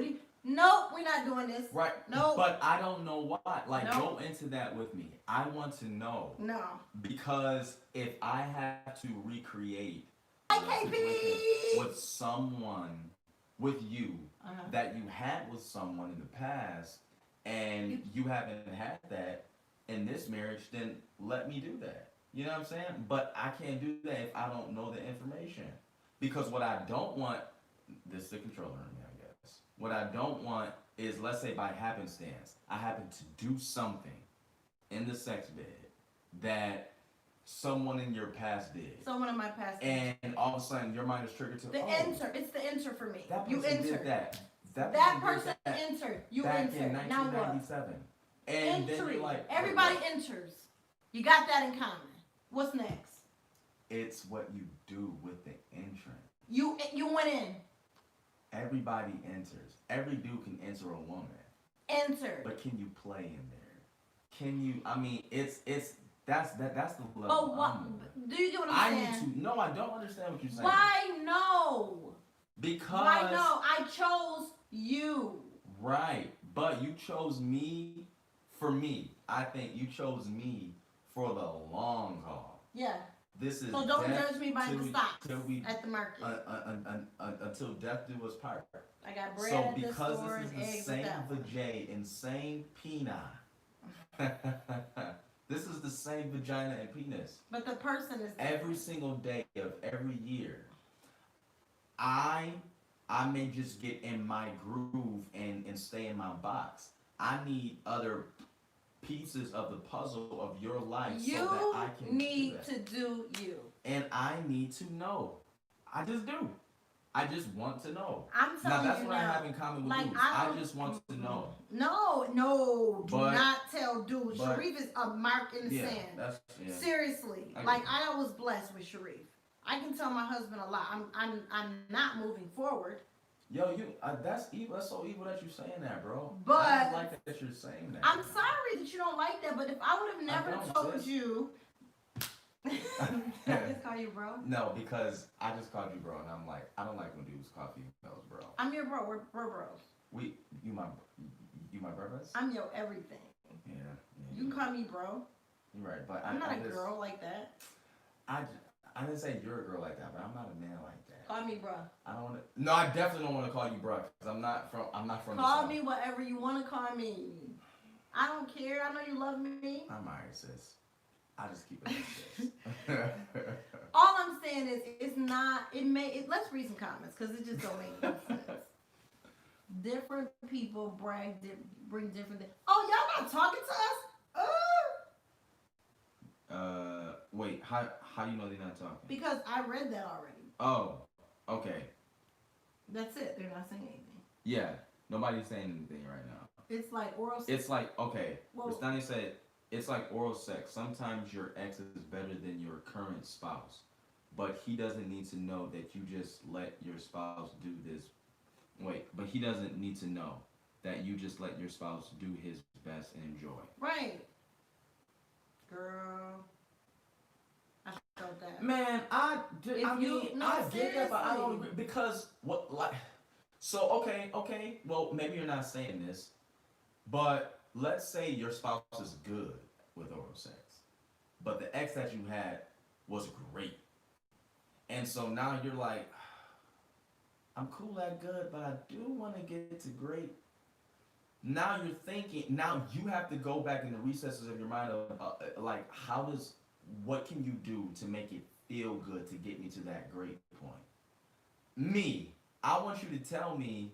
nope, we're not doing this. Right. Nope. But I don't know why. Like, Nope. go into that with me. I want to know. No. Because if I have to recreate Hi, a KP! situation with someone, with you, Uh-huh. that you had with someone in the past, and you haven't had that in this marriage, then let me do that. You know what I'm saying? But I can't do that if I don't know the information. Because what I don't want, this is the controller in me, I guess. What I don't want is, let's say by happenstance, I happen to do something in the sex bed that someone in your past did. Someone in my past. And all of a sudden your mind is triggered to, It's the enter for me. that You person enter. did that. That person did that entered. You back enter. in Now what? 1997. And then Entry. you're like, Everybody wait, enters. You got that in common. What's next? it's what you do with the entrance. You went in. Everybody enters. Every dude can enter a woman. Enter. But can you play in there? Can you? I mean, that's the level. But what? I'm on. Do you get what I I'm need saying? to. No, I don't understand what you're saying. Why no? Because. Why no? I chose you. Right, but you chose me for me. I think you chose me for the long haul. Yeah. This is So don't death judge me by till the we- stocks till we- at the market. Until death do us part. I got bread So at the because store this and is the eggs same at that. vajay and same peanut. This is the same vagina and penis. But the person is Every single day of every year, I may just get in my groove and stay in my box. I need other pieces of the puzzle of your life so that I You can need do that. to do you. And I need to know. I just do. I just want to know. I'm Now telling that's you what I now. have in common with Like, dudes. I I don't- just want to know. No, do But- not tell dude. but- Sharif is a mark in the Yeah, sand. that's Seriously, I like get I was blessed with Sharif. I can tell my husband a lot. I'm not moving forward, Yo, that's evil. That's so evil that you're saying that, bro. But I don't like that you're saying that. I'm sorry that you don't like that, but if I would have never don't, told sis. you. Can I just call you bro? No, because I just called you bro, and I'm like, I don't like when dudes call females bro. I'm your bro. We're bros. You my brothers? I'm your everything. Yeah. You can call me bro. You're right, but I'm not a girl like that. I didn't say you're a girl like that, but I'm not a man like that. Call me bro. I don't want to. No, I definitely don't want to call you bro, because I'm not from. Call me whatever you want to call me. I don't care. I know you love me. I'm alright, sis. I just keep it like this. All I'm saying is, it's not. Let's read some comments because it just don't make no sense. Different people bring different things. Oh, y'all not talking to us? Wait. How you know they're not talking? Because I read that already. Oh, okay. That's it. They're not saying anything. Yeah, nobody's saying anything right now. It's like oral sex. It's like, okay, Well, Rastani said, it's like oral sex. Sometimes your ex is better than your current spouse, but he doesn't need to know that you just let your spouse do this. Wait, but he doesn't need to know that you just let your spouse do his best and enjoy. Right. Girl. I felt that. Man, I get that, but I don't seriously. agree because what like. So okay. Well, maybe you're not saying this, but let's say your spouse is good with oral sex, but the ex that you had was great, and so now you're like, I'm cool at good, but I do want to get to great. Now you're thinking. Now you have to go back in the recesses of your mind of like, what can you do to make it feel good to get me to that great point? Me, I want you to tell me.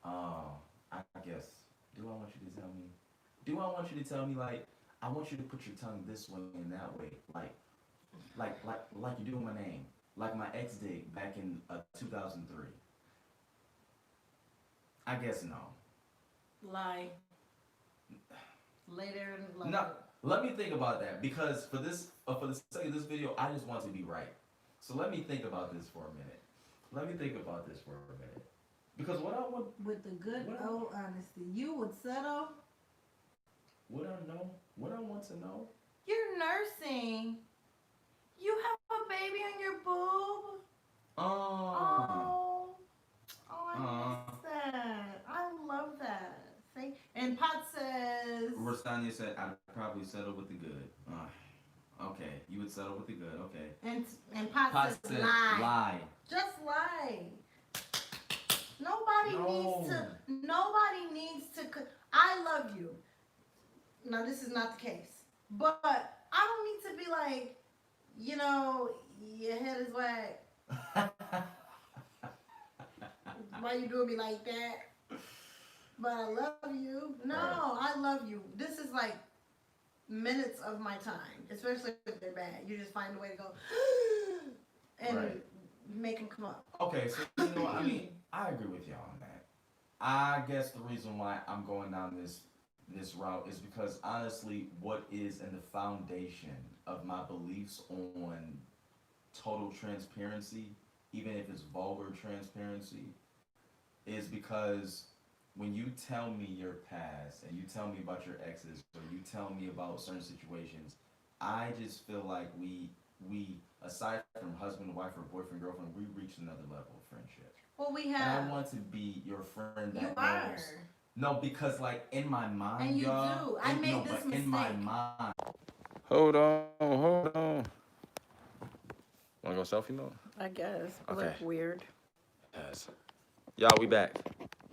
I guess. Do I want you to tell me? Do I want you to tell me like I want you to put your tongue this way and that way, like you do in my name, like my ex did back in 2003. I guess no. Lie. Later in life. No, let me think about that because for the sake of this video, I just want to be right. So let me think about this for a minute. Because what I want with the good old honesty, you would settle. What I know, what I want to know. You're nursing. You have a baby on your boob. Oh, I miss that. I love that. See? And Pot says. Rastania said, I'd probably settle with the good. Okay, you would settle with the good. Okay. And Pot says lie. Just lie. Nobody needs to. I love you. Now this is not the case, but I don't need to be like, your head is whack. Why you doing me like that? But I love you. No, I love you. This is like minutes of my time, especially if they're bad. You just find a way to go and make them come up. Okay, so I mean, I agree with y'all on that. I guess the reason why I'm going down this route is because honestly, what is in the foundation of my beliefs on total transparency, even if it's vulgar transparency, is because when you tell me your past and you tell me about your exes or you tell me about certain situations, I just feel like we aside from husband, wife, or boyfriend, girlfriend, we reached another level of friendship. Well, we have. And I want to be your friend that you knows. Are. No, because like in my mind, and you do. I made this mistake. In my mind. Hold on. Wanna go selfie mode? I guess. Okay. Look weird. Yes. Y'all, we back.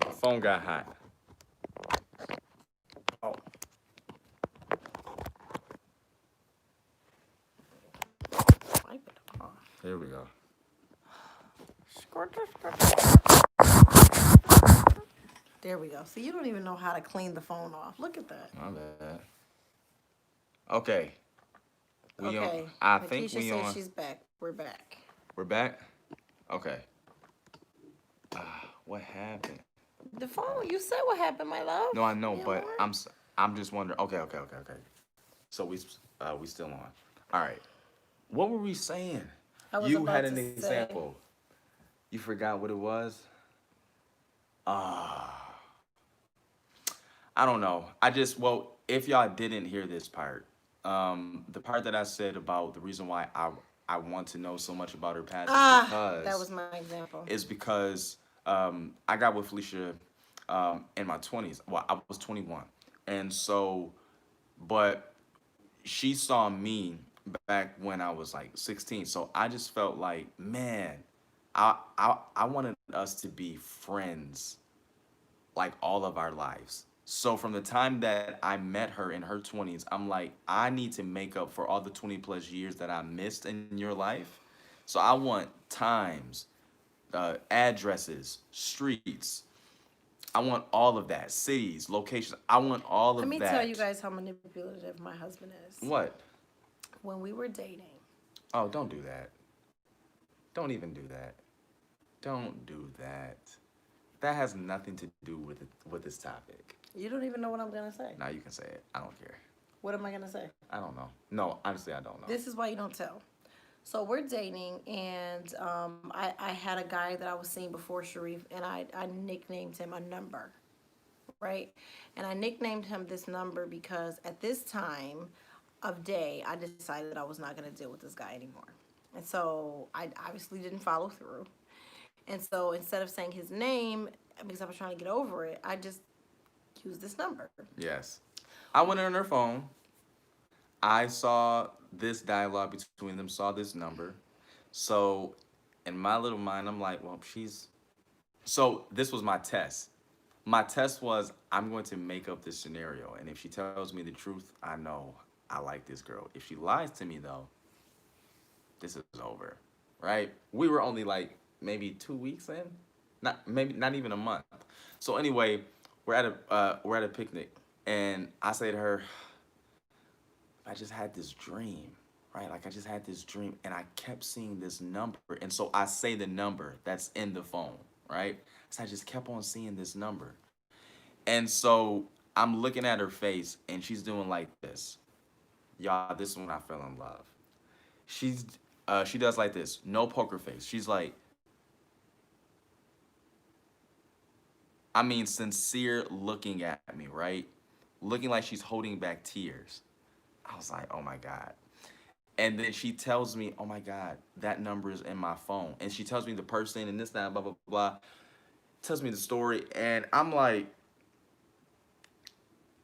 My phone got hot. Oh. Wipe it off. Here we go. There we go. So you don't even know how to clean the phone off. Look at that. My bad. Okay. Okay. I Lakeisha think we says on. she's back. We're back. We're back? Okay. What happened? The phone. You said what happened, my love. No, I know, You but know I'm just wondering. Okay. So we still on. All right. What were we saying? I was You about had an to say- example. You forgot what it was? Uh, I don't know. Well, if y'all didn't hear this part, the part that I said about the reason why I want to know so much about her past That was my example. is because I got with Felicia in my 20s. Well, I was 21. And so, but she saw me back when I was like 16. So I just felt like, man, I wanted us to be friends like all of our lives. So from the time that I met her in her 20s, I'm like, I need to make up for all the 20 plus years that I missed in your life. So I want times, addresses, streets. I want all of that. Cities, locations. I want all of Let me that. tell you guys how manipulative my husband is. What? When we were dating, Oh, don't do that. Don't even do that. Don't do that. That has nothing to do with this topic. you don't even know what I'm going to say. Now you can say it. I don't care. What am I going to say? I don't know. No, honestly, I don't know. This is why you don't tell. So we're dating, and I had a guy that I was seeing before Sharif, and I nicknamed him a number, right? And I nicknamed him this number because at this time of day, I decided I was not going to deal with this guy anymore. And so I obviously didn't follow through. And so instead of saying his name, because I was trying to get over it, I just used this number. Yes. I went on her phone. I saw this dialogue between them, saw this number. So in my little mind, I'm like, well, So this was my test. My test was, I'm going to make up this scenario. And if she tells me the truth, I know I like this girl. If she lies to me, though, this is over, right? We were only like maybe 2 weeks in, not even a month. So anyway, we're at a picnic, and I say to her, I just had this dream, right? Like I just had this dream, and I kept seeing this number, and so I say the number that's in the phone, right? So I just kept on seeing this number, and so I'm looking at her face, and she's doing like this. Y'all, this is when I fell in love. She does like this, no poker face. She's like, I mean, sincere looking at me, right? Looking like she's holding back tears. I was like, oh my God. And then she tells me, oh my God, that number is in my phone. And she tells me the person and this, that, blah, blah, blah. Tells me the story. And I'm like,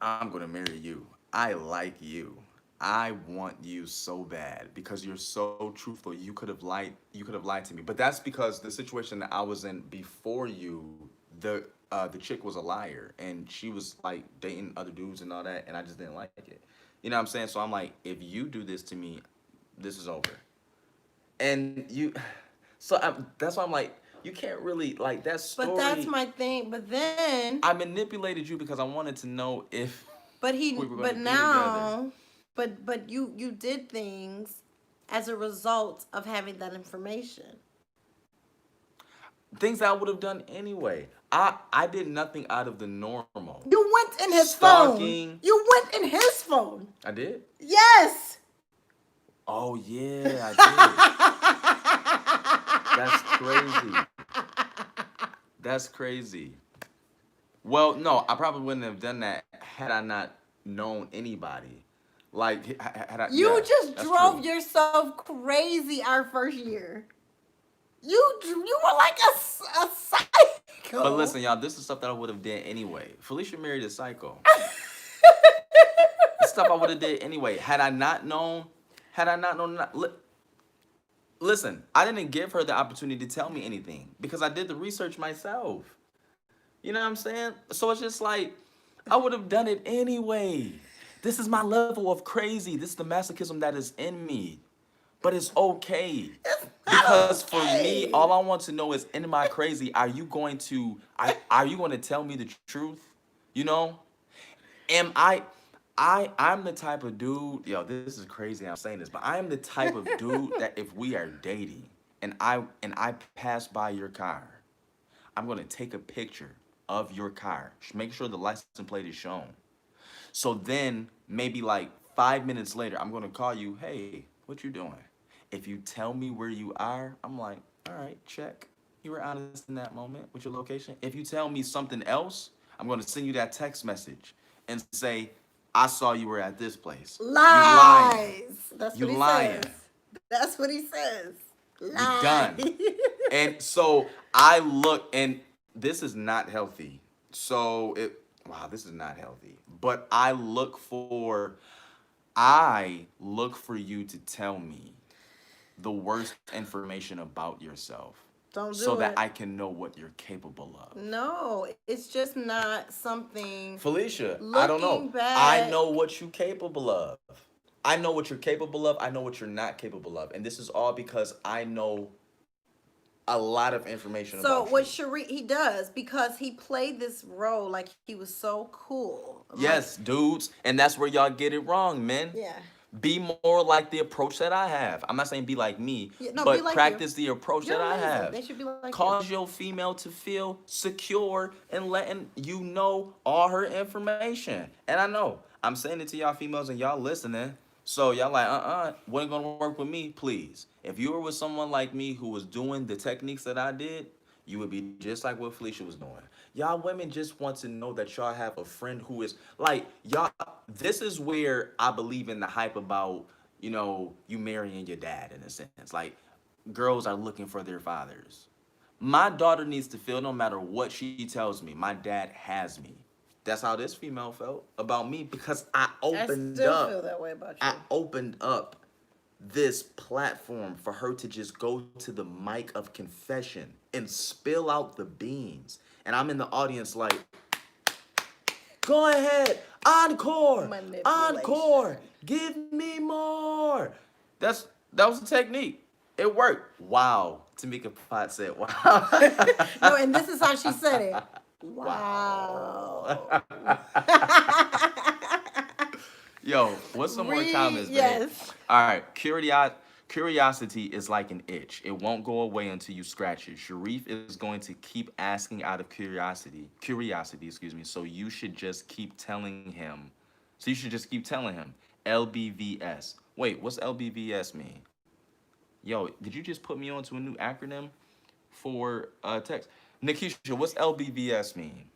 I'm going to marry you. I like you. I want you so bad because you're so truthful. You could have lied to me. But that's because the situation that I was in before you, the chick was a liar and she was like dating other dudes and all that, and I just didn't like it. You know what I'm saying? So I'm like, if you do this to me, this is over. And that's why I'm like, you can't really like that story. But that's my thing. But then I manipulated you because I wanted to know if but we were gonna but be now but you did things as a result of having that information. Things I would have done anyway. I did nothing out of the normal. You went in his Stalking. phone. You went in his phone. I did? Yes. Oh yeah, I did. That's crazy. That's crazy. Well, no, I probably wouldn't have done that had I not known anybody. Like, had I, You yeah, just that's drove true. yourself crazy our first year. You were like a psycho. But listen, y'all, this is stuff that I would have did anyway. Felicia married a psycho. This stuff I would have did anyway. Had I not known, listen, I didn't give her the opportunity to tell me anything because I did the research myself. You know what I'm saying? So it's just like, I would have done it anyway. This is my level of crazy. This is the masochism that is in me. But it's okay. Because for me, all I want to know is, in my crazy, are you going to tell me the truth? You know? I'm the type of dude, yo, this is crazy I'm saying this, but I am the type of dude that if we are dating and I pass by your car, I'm gonna take a picture of your car, make sure the license plate is shown. So then maybe like 5 minutes later, I'm gonna call you, hey, what you doing? If you tell me where you are, I'm like, all right, check. you were honest in that moment with your location. If you tell me something else, I'm going to send you that text message and say, I saw you were at this place. You lying. Lies. That's You what he lying. says. That's what he says. We Lies. done. And so I look, and this is not healthy. Wow, this is not healthy. But I look for you to tell me the worst information about yourself Don't do so that it. I can know what you're capable of. No, it's just not something. Felicia, I don't know. Looking back, I know what you're capable of. I know what you're capable of. I know what you're not capable of. And this is all because I know a lot of information so about what you. Sharif he does because he played this role like he was so cool. Yes, dudes. And that's where y'all get it wrong, men. Yeah. Be more like the approach that I have. I'm not saying be like me, Yeah, no, but be like practice the approach You're that I amazing. have. They should be like Cause your female to feel secure and letting you know all her information. And I know I'm saying it to y'all females and y'all listening. So y'all like, wasn't gonna work with me, please. If you were with someone like me who was doing the techniques that I did, you would be just like what Felicia was doing. Y'all women just want to know that y'all have a friend who is like y'all. This is where I believe in the hype about, you marrying your dad in a sense. Like, girls are looking for their fathers. My daughter needs to feel, no matter what she tells me, my dad has me. That's how this female felt about me because I opened still up. feel that way about you. I opened up this platform for her to just go to the mic of confession and spill out the beans. And I'm in the audience like, go ahead, encore, encore, give me more. That was the technique. It worked. Wow. Tamika Potts said, wow. No, and this is how she said it. Wow. Yo, what's some more comments, babe? Yes. All right, curiosity is like an itch. It won't go away until you scratch it. Sharif is going to keep asking out of curiosity, excuse me. So you should just keep telling him. LBVS. Wait, what's LBVS mean? Yo, did you just put me onto a new acronym for text? Nikisha, what's LBVS mean?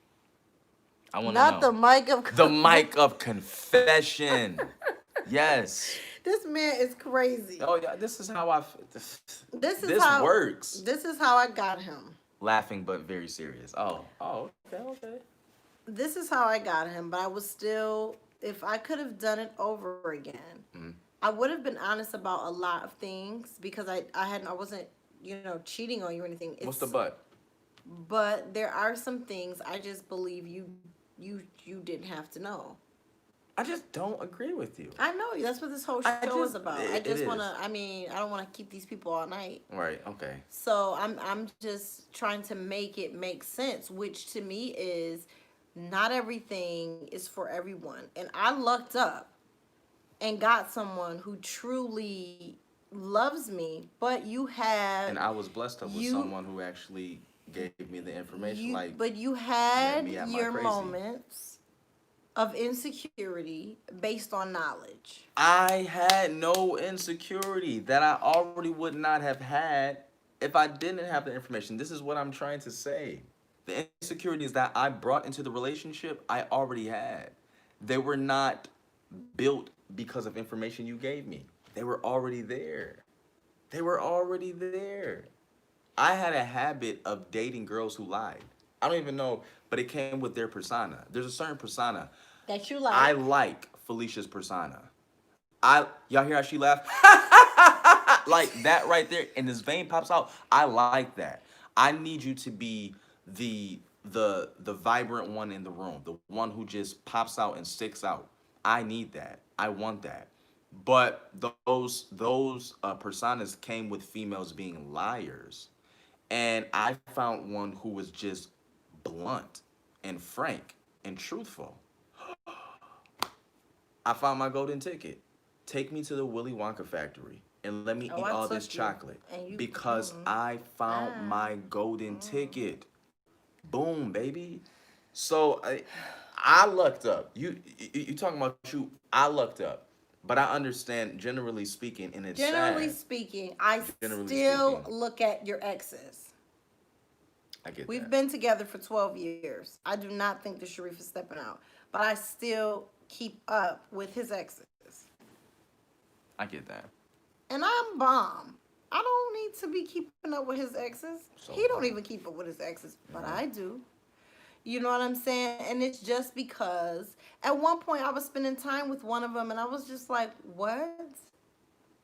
I want to know. Not the mic of The mic of confession. Yes. This man is crazy. Oh yeah, this is how this how works. This is how I got him. Laughing but very serious. Oh, okay. This is how I got him, but I was still, if I could have done it over again, I would have been honest about a lot of things because I wasn't, cheating on you or anything. What's the but? But there are some things I just believe you didn't have to know. I just don't agree with you. I know that's what this whole show is about. I just want to. I don't want to keep these people all night. Right. Okay. So I'm just trying to make it make sense, which to me is not everything is for everyone. And I lucked up and got someone who truly loves me. But you have. And I was blessed up with someone who actually gave me the information. But you had met me at my your crazy. moments of insecurity based on knowledge. I had no insecurity that I already would not have had if I didn't have the information. This is what I'm trying to say. The insecurities that I brought into the relationship, I already had. They were not built because of information you gave me. They were already there. I had a habit of dating girls who lied. I don't even know, but it came with their persona. There's a certain persona. That you like. I like Felicia's persona. Y'all hear how she laughed? Like that right there, and this vein pops out. I like that. I need you to be the vibrant one in the room, the one who just pops out and sticks out. I need that. I want that. But those personas came with females being liars. And I found one who was just blunt and frank and truthful. I found my golden ticket. Take me to the Willy Wonka factory and let me eat all this chocolate. Because I found my golden ticket. Boom, baby. So I lucked up. You talking about you, I lucked up. But I understand, generally speaking, and it's Generally sad. speaking, I Generally still speaking. look at your exes. I get We've that. been together for 12 years. I do not think that Sharif is stepping out, but I still keep up with his exes. I get that. And I'm bomb. I don't need to be keeping up with his exes. So He don't bomb. even keep up with his exes, but Mhm. I do. You know what I'm saying? And it's just because at one point I was spending time with one of them and I was just like, what?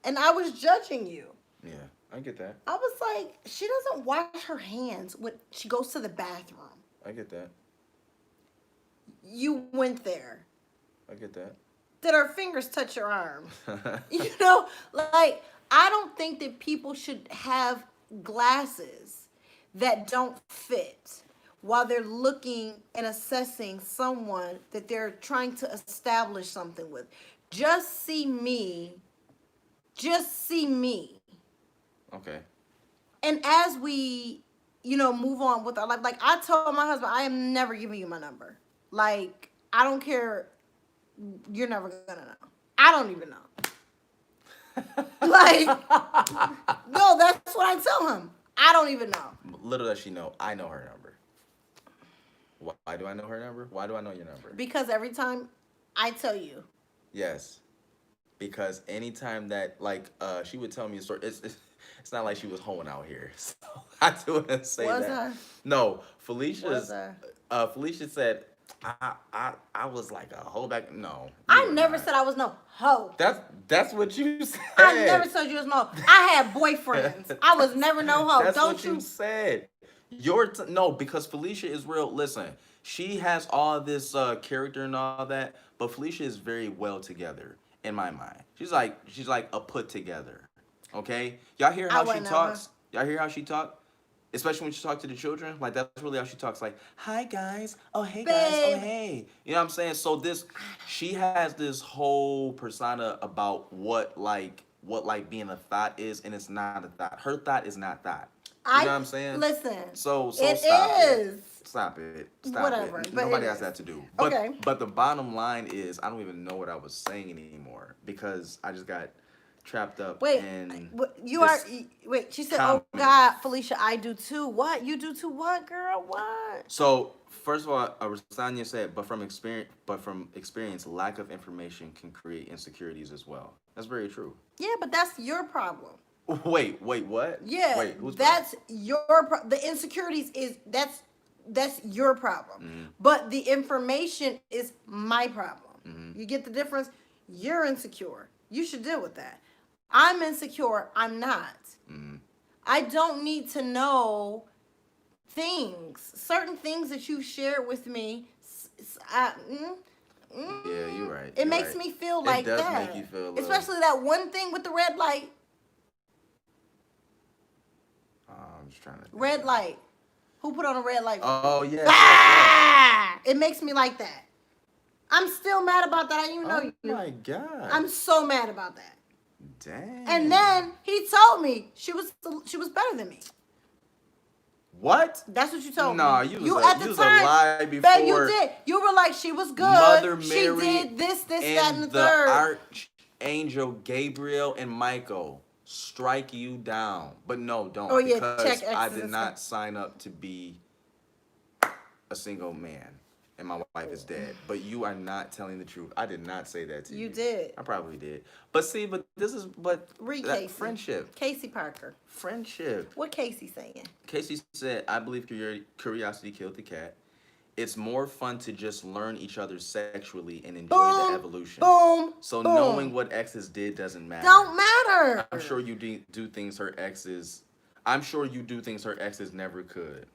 And I was judging you. Yeah, I get that. I was like, she doesn't wash her hands when she goes to the bathroom. I get that. You went there. I get that. Did her fingers touch your arm? You know, like, I don't think that people should have glasses that don't fit while they're looking and assessing someone that they're trying to establish something with. Just see me. Just see me. Okay. And as we, you know, move on with our life, like I told my husband, I am never giving you my number. Like, I don't care. You're never gonna know. I don't even know. Like, no, that's what I tell him. I don't even know. Little does she know, I know her number. Why do I know her number? Why do I know your number? Because every time I tell you, Yes. Because anytime that, like, she would tell me a story, it's not like she was hoeing out here. So I do want to say was that. I? No, Felicia's, Was I? Felicia said, I was like a hoe back. No. you I were never not. said I was no hoe. That's what you said. I never told you was no. I had boyfriends. I was never no hoe. That's Don't what you said. No, because Felicia is real. Listen, she has all this character and all that, but Felicia is very well together in my mind. She's like a put together. Okay, y'all hear I how she wasn't talks? Y'all hear how she talk? Especially when she talks to the children, like that's really how she talks. Like, hi guys, oh hey guys, oh Babe. hey. You know what I'm saying? So she has this whole persona about what being a thought is, and it's not a thought. Her thought is not thought. You know what I'm saying? Listen. So It stop is. it. Stop it. Stop Whatever, it. but Nobody it has is. that to do. But, Okay. But the bottom line is, I don't even know what I was saying anymore because I just got trapped up Wait, in. you this are. Wait, she said, comment. "Oh God, Felicia, I do too." What you do too? What, girl? What? So first of all, Rosanya said, but from experience, lack of information can create insecurities as well. That's very true. Yeah, but that's your problem. Wait, what? Yeah, Wait, who's that's the insecurities is that's your problem. Mm-hmm. But the information is my problem. Mm-hmm. You get the difference? You're insecure. You should deal with that. I'm insecure. I'm not. Mm-hmm. I don't need to know certain things that you shared with me. Yeah, you're right. It makes me feel like does that. make you feel a little- Especially that one thing with the red light. I'm just trying to. Red light. Who put on a red light? Oh yeah. Ah! It makes me like that. I'm still mad about that. I didn't even know Oh you. my god. I'm so mad about that. Dang. And then he told me she was better than me. What? That's what you told Nah, me. you at the was time, a lie before. Babe, you did. You were like, she was good. Mother she Mary did this, that, and the the third. Archangel Gabriel and Michael strike you down. But no, don't. Oh, yeah, because check I X's did and not stuff. sign up to be a single man. And my wife is dead. But you are not telling the truth. I did not say that to you. You did. I probably did. But see, Read that Casey. friendship. Casey Parker. Friendship. What Casey saying? Casey said, I believe curiosity killed the cat. It's more fun to just learn each other sexually and enjoy Boom. the evolution. Boom. So boom. knowing what exes did doesn't matter. Don't matter. I'm sure you do things her exes. I'm sure you do things her exes never could.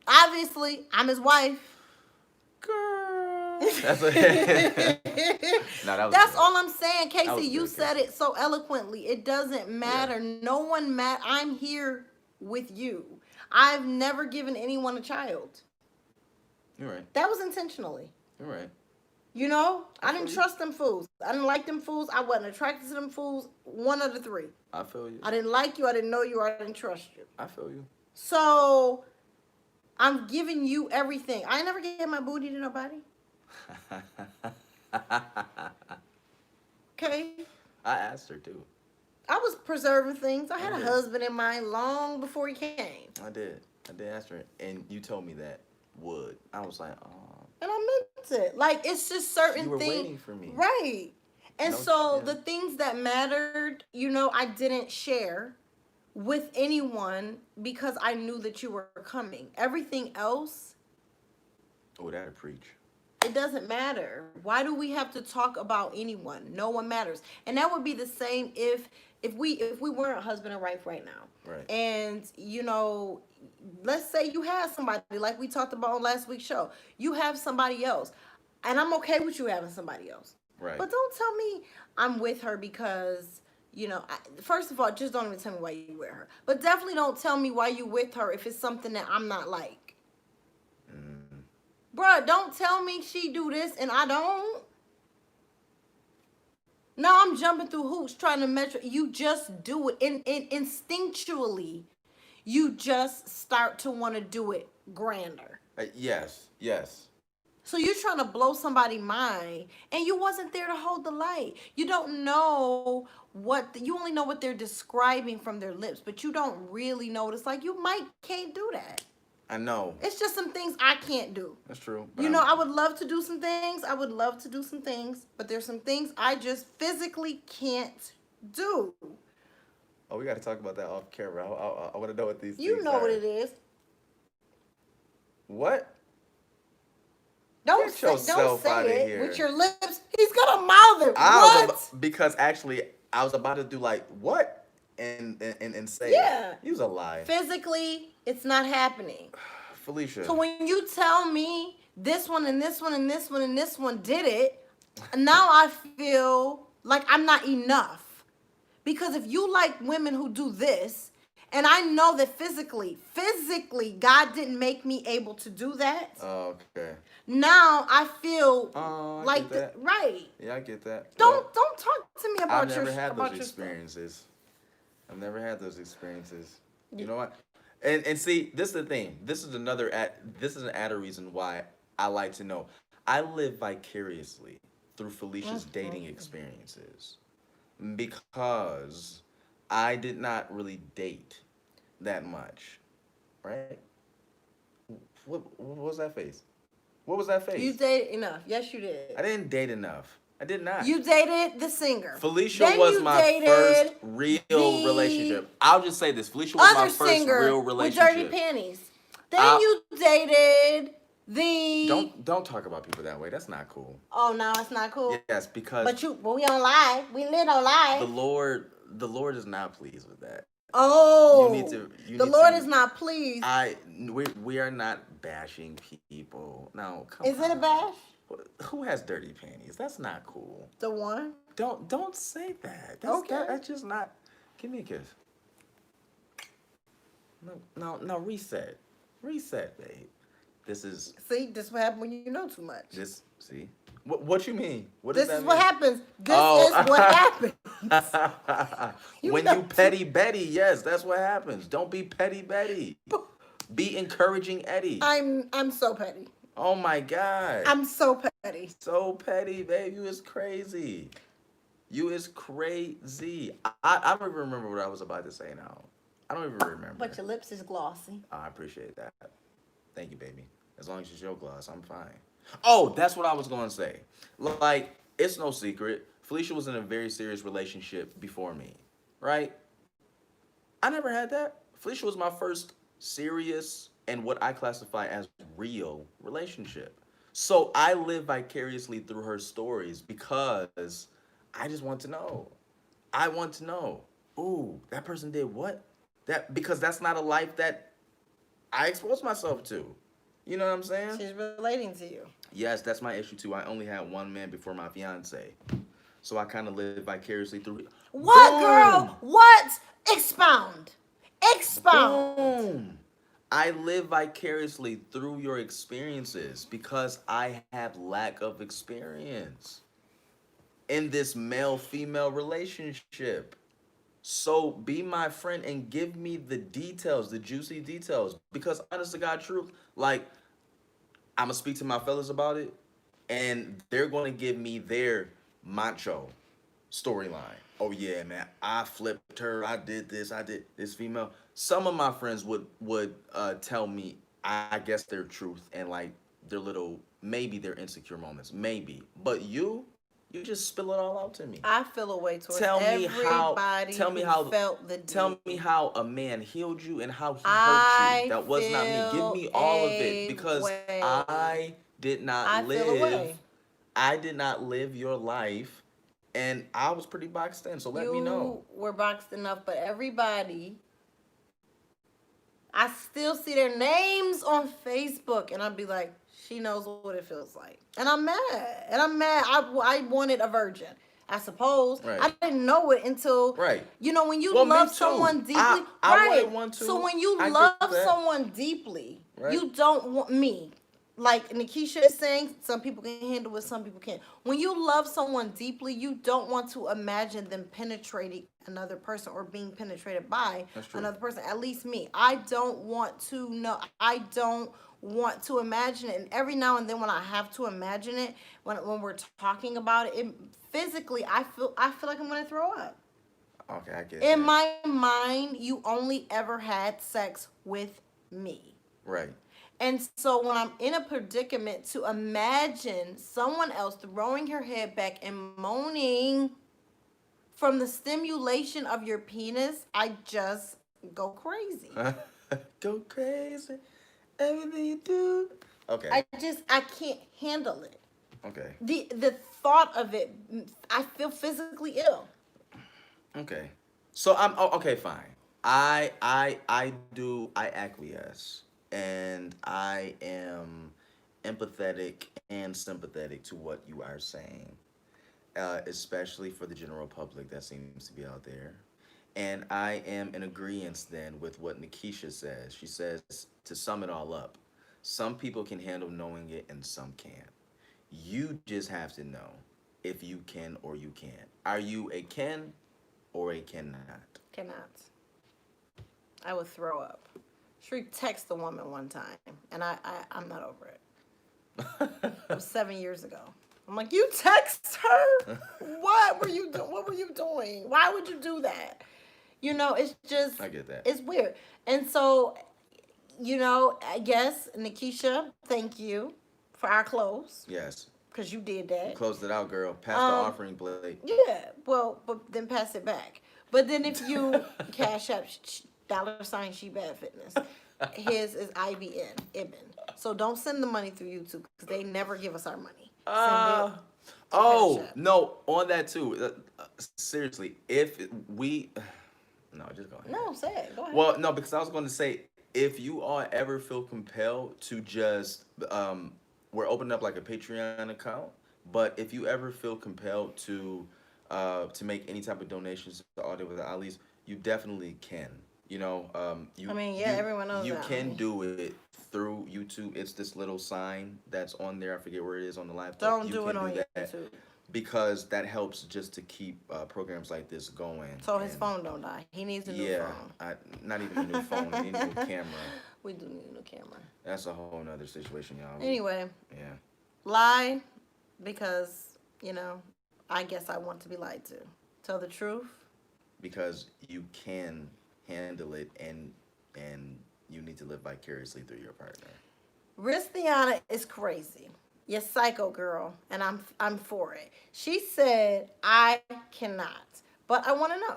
Obviously, I'm his wife. Girl. That's that was good. all I'm saying, That was Casey. You good, said Casey. it so eloquently. It doesn't matter. No one matter. I'm here with you. I've never given anyone a child. You're right. That was intentionally. You're right. You know, I didn't feel you. trust them fools. I didn't like them fools. I wasn't attracted to them fools. One of the three. I feel you. I didn't like you. I didn't know you. Or I didn't trust you. I feel you. So I'm giving you everything. I never gave my booty to nobody. Okay. I asked her too. I was preserving things. I had I a did. husband in mind long before he came. I did. I did ask her, and you told me that would. I was like, oh, And I meant it. Like, it's just certain you were things. waiting for me. Right. And No, so yeah. the things that mattered, I didn't share with anyone because I knew that you were coming. Everything else, Oh, that'll preach. it doesn't matter. Why do we have to talk about anyone? No one matters. And that would be the same if we weren't husband and wife right now. Right. And let's say you have somebody like we talked about on last week's show. You have somebody else. And I'm okay with you having somebody else. Right. But don't tell me I'm with her because, first of all, just don't even tell me why you with her. But definitely don't tell me why you with her if it's something that I'm not like. Bruh, don't tell me she do this and I don't. No, I'm jumping through hoops trying to measure. You just do it. Instinctually, you just start to want to do it grander. Yes. So you're trying to blow somebody's mind, and you wasn't there to hold the light. You don't know you only know what they're describing from their lips, but you don't really know what it's like. You can't do that. I know. It's just some things I can't do. That's true. I would love to do some things. But there's some things I just physically can't do. Oh, we got to talk about that off camera. I want to know what these You things know are. what it is. What? Don't Get say yourself outta it here. with your lips. He's gonna mouth it. Because actually, I was about to do like, what? And say Yeah. it. You was a lie. Physically, it's not happening. Felicia. So when you tell me this one and this one and this one and this one did it, now I feel like I'm not enough. Because if you like women who do this, and I know that physically, God didn't make me able to do that. Oh, okay. Now I feel Oh, I like get that. right. Yeah, I get that. Don't talk to me about I've never had about those your stuff. experiences. I've never had those experiences. You know what? And see, this is the thing. This is an added reason why I like to know. I live vicariously through Felicia's dating experiences because I did not really date that much, right? What was that face? What was that face? You dated enough. Yes, you did. I didn't date enough. I did not. You dated the singer. Felicia Then was you my dated first real the relationship. I'll just say this. Felicia was my other first singer real with relationship. dirty panties. Then you dated the. Don't talk about people that way. That's not cool. Oh no, it's not cool. Yes, because But we on live. We lit on live. the Lord is not pleased with that. Oh, You the need Lord to- is not pleased. We are not bashing people. No, come Is on. it a bash? Who has dirty panties? That's not cool. The one. Don't say that. Okay. That's just not. Give me a kiss. No, reset, babe. This is See, this is what happens when you know too much. this. See, what you mean? What does This that is what mean? happens. This Oh. is what happens. When know you petty Betty, yes, that's what happens. Don't be petty Betty. Be encouraging Eddie. I'm so petty. Oh my God. I'm so petty. So petty, babe. You is crazy. You is crazy. I don't even remember what I was about to say now. I don't even remember. But your lips is glossy. I appreciate that. Thank you, baby. As long as you show gloss, I'm fine. Oh, that's what I was going to say. Like, it's no secret. Felicia was in a very serious relationship before me, right? I never had that. Felicia was my first serious and what I classify as real relationship. So I live vicariously through her stories because I just want to know. I want to know. Ooh, that person did what? Because that's not a life that I expose myself to. You know what I'm saying? She's relating to you. Yes, that's my issue too. I only had one man before my fiance. So I kind of live vicariously through. What, Boom! girl? What? Expound. Expound. Boom. I live vicariously through your experiences because I have lack of experience in this male-female relationship. So be my friend and give me the details, the juicy details. Because honest to God truth, like, I'm going to speak to my fellas about it, and they're going to give me their macho storyline. Oh yeah, man, I flipped her. I did this. I did this. Female. Some of my friends would tell me, I guess their truth and like their little maybe their insecure moments, maybe. But you just spill it all out to me. I feel a way towards Tell me how. everybody Tell me who how. felt the Tell deed. me how a man healed you and how he hurt I you. That was not me. Give feel me all of a it because way. I did not I feel a live. way. I did not live your life, and I was pretty boxed in. So let me know. You were boxed enough, but everybody, I still see their names on Facebook, and I'd be like, she knows what it feels like, and I'm mad, I wanted a virgin, I suppose. Right. I didn't know it until Right. you know when you Well, me love too. someone deeply. I right. wanted one too. So when you I get love that. someone deeply, Right. you don't want me. Like Nikisha is saying, some people can handle it, some people can't. When you love someone deeply, you don't want to imagine them penetrating another person or being penetrated by That's true. another person. At least me. I don't want to know. I don't want to imagine it. And every now and then when I have to imagine it, when we're talking about it, physically I feel like I'm gonna throw up. Okay, I get In that. my mind, you only ever had sex with me. Right. And so when I'm in a predicament to imagine someone else throwing her head back and moaning from the stimulation of your penis, I just go crazy. Go crazy. Everything you do. Okay. I can't handle it. Okay. The thought of it, I feel physically ill. Okay. So okay, fine. I acquiesce, and I am empathetic and sympathetic to what you are saying, especially for the general public that seems to be out there. And I am in agreement then with what Nikisha says. She says, to sum it all up, some people can handle knowing it and some can't. You just have to know if you can or you can't. Are you a can or a cannot? Cannot. I would throw up. Shriek texted a woman one time, and I'm not over it. It was 7 years ago. I'm like, you text her? What were you doing? What were you doing? Why would you do that? You know, it's just. I get that. It's weird. And so, you know, I guess, Nikisha, thank you for our clothes. Yes. Because you did that. Closed it out, girl. Pass the offering plate. Yeah, well, but then pass it back. But then if you cash up $ She Bad Fitness, his is Ibn. So don't send the money through YouTube because they never give us our money. Send it to Oh, Cash App. no, on that too. Seriously, if we. No, just go ahead. No, say it. Go ahead. Well, no, because I was going to say, if you all ever feel compelled to just, we're opening up like a Patreon account, but if you ever feel compelled to make any type of donations to Audio with the Ali's, you definitely can. You know, everyone knows you that. can do it through YouTube. It's this little sign that's on there. I forget where it is on the laptop. Don't You do can it on that YouTube. because that helps just to keep programs like this going. So his And phone don't die. He needs a new yeah, phone. not even a new phone. We need a new camera. We do need a new camera. That's a whole nother situation, y'all. Anyway, Yeah. lie because, you know, I guess I want to be lied to. Tell the truth. Because you can handle it, and you need to live vicariously through your partner. Ristiana is crazy. You're psycho girl, and I'm for it. She said I cannot, but I want to know.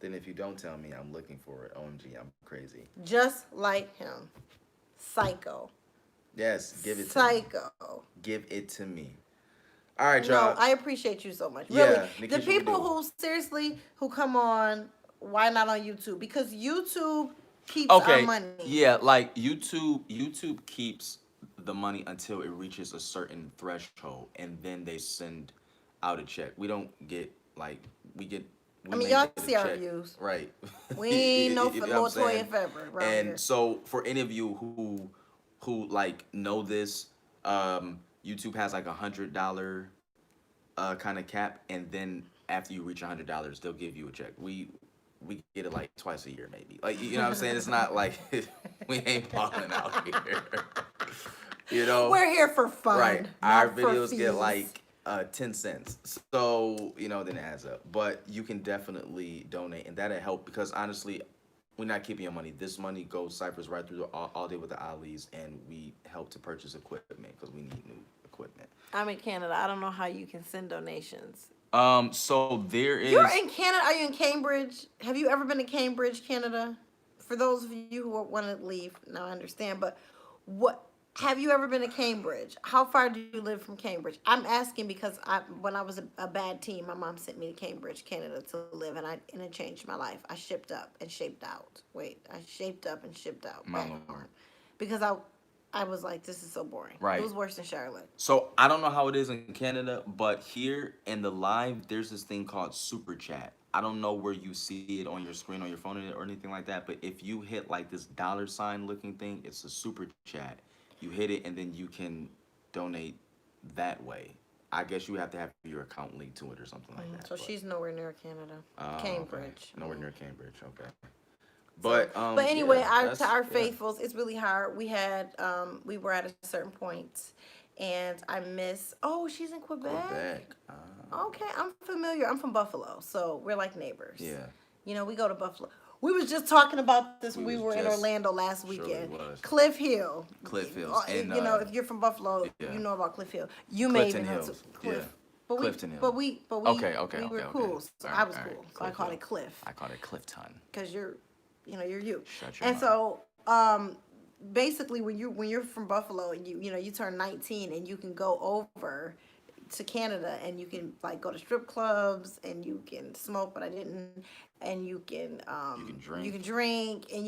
Then if you don't tell me, I'm looking for it. OMG, I'm crazy. Just like him, psycho. Yes, give it to me. Psycho. Give it to me. All right, No, y'all. I appreciate you so much. Yeah, Really, Nikisha, the we people do. who seriously who come on, why not on YouTube? Because YouTube keeps Okay. our money. Yeah, like YouTube keeps the money until it reaches a certain threshold, and then they send out a check. We don't get we I mean, may y'all get a see our check. views. Right. We ain't no You know for what I'm saying? Latoya Fever around And here. so for any of you who like know this, YouTube has like $100 kind of cap, and then after you reach $100, they'll give you a check. We get it like twice a year, maybe. Like, you know what I'm saying? It's not like we ain't balling out here. You know, We're here for fun. right? not Our for videos get fees. like 10 cents. So, then it adds up. But you can definitely donate, and that'll help because honestly, we're not keeping your money. This money goes ciphers right through all day with the Ali's, and we help to purchase equipment because we need new equipment. I'm in Canada. I don't know how you can send donations. So there is. You're in Canada. Are you in Cambridge? Have you ever been to Cambridge, Canada? For those of you who want to leave, now I understand. But what have you ever been to Cambridge? How far do you live from Cambridge? I'm asking because when I was a bad teen, my mom sent me to Cambridge, Canada, to live, and it changed my life. I shipped up and shaped out. I shaped up and shipped out. My back Lord. home. Because I was like, this is so boring. Right. It was worse than Charlotte. So I don't know how it is in Canada, but here in the live, there's this thing called Super Chat. I don't know where you see it on your screen, on your phone, or anything like that. But if you hit like this $ looking thing, it's a Super Chat. You hit it, and then you can donate that way. I guess you have to have your account linked to it or something like that. So but- she's nowhere near Canada. Okay. Cambridge. Nowhere near Cambridge. Okay. But anyway, yeah, to our yeah. faithfuls, it's really hard. We were at a certain point, and I miss. Oh, she's in Quebec. Quebec. Okay, I'm familiar. I'm from Buffalo, so we're like neighbors. Yeah. We go to Buffalo. We was just talking about this when We we was were in just- Orlando last surely weekend. was. Cliff Hill. Cliff Hills. And, if you're from Buffalo, yeah. you know about Cliff Hill. You may Clifton even know Hills, Cliff. yeah. But Clifton Hill. But we Okay, we were okay. cool. So All I right, was all right. cool. So I Cliff called Hill. it Cliff. I called it Clifton. Because you're you. Shut your And mouth. so basically when you're from Buffalo and you turn 19 and you can go over to Canada and you can like go to strip clubs and you can smoke, but I didn't, and you can drink and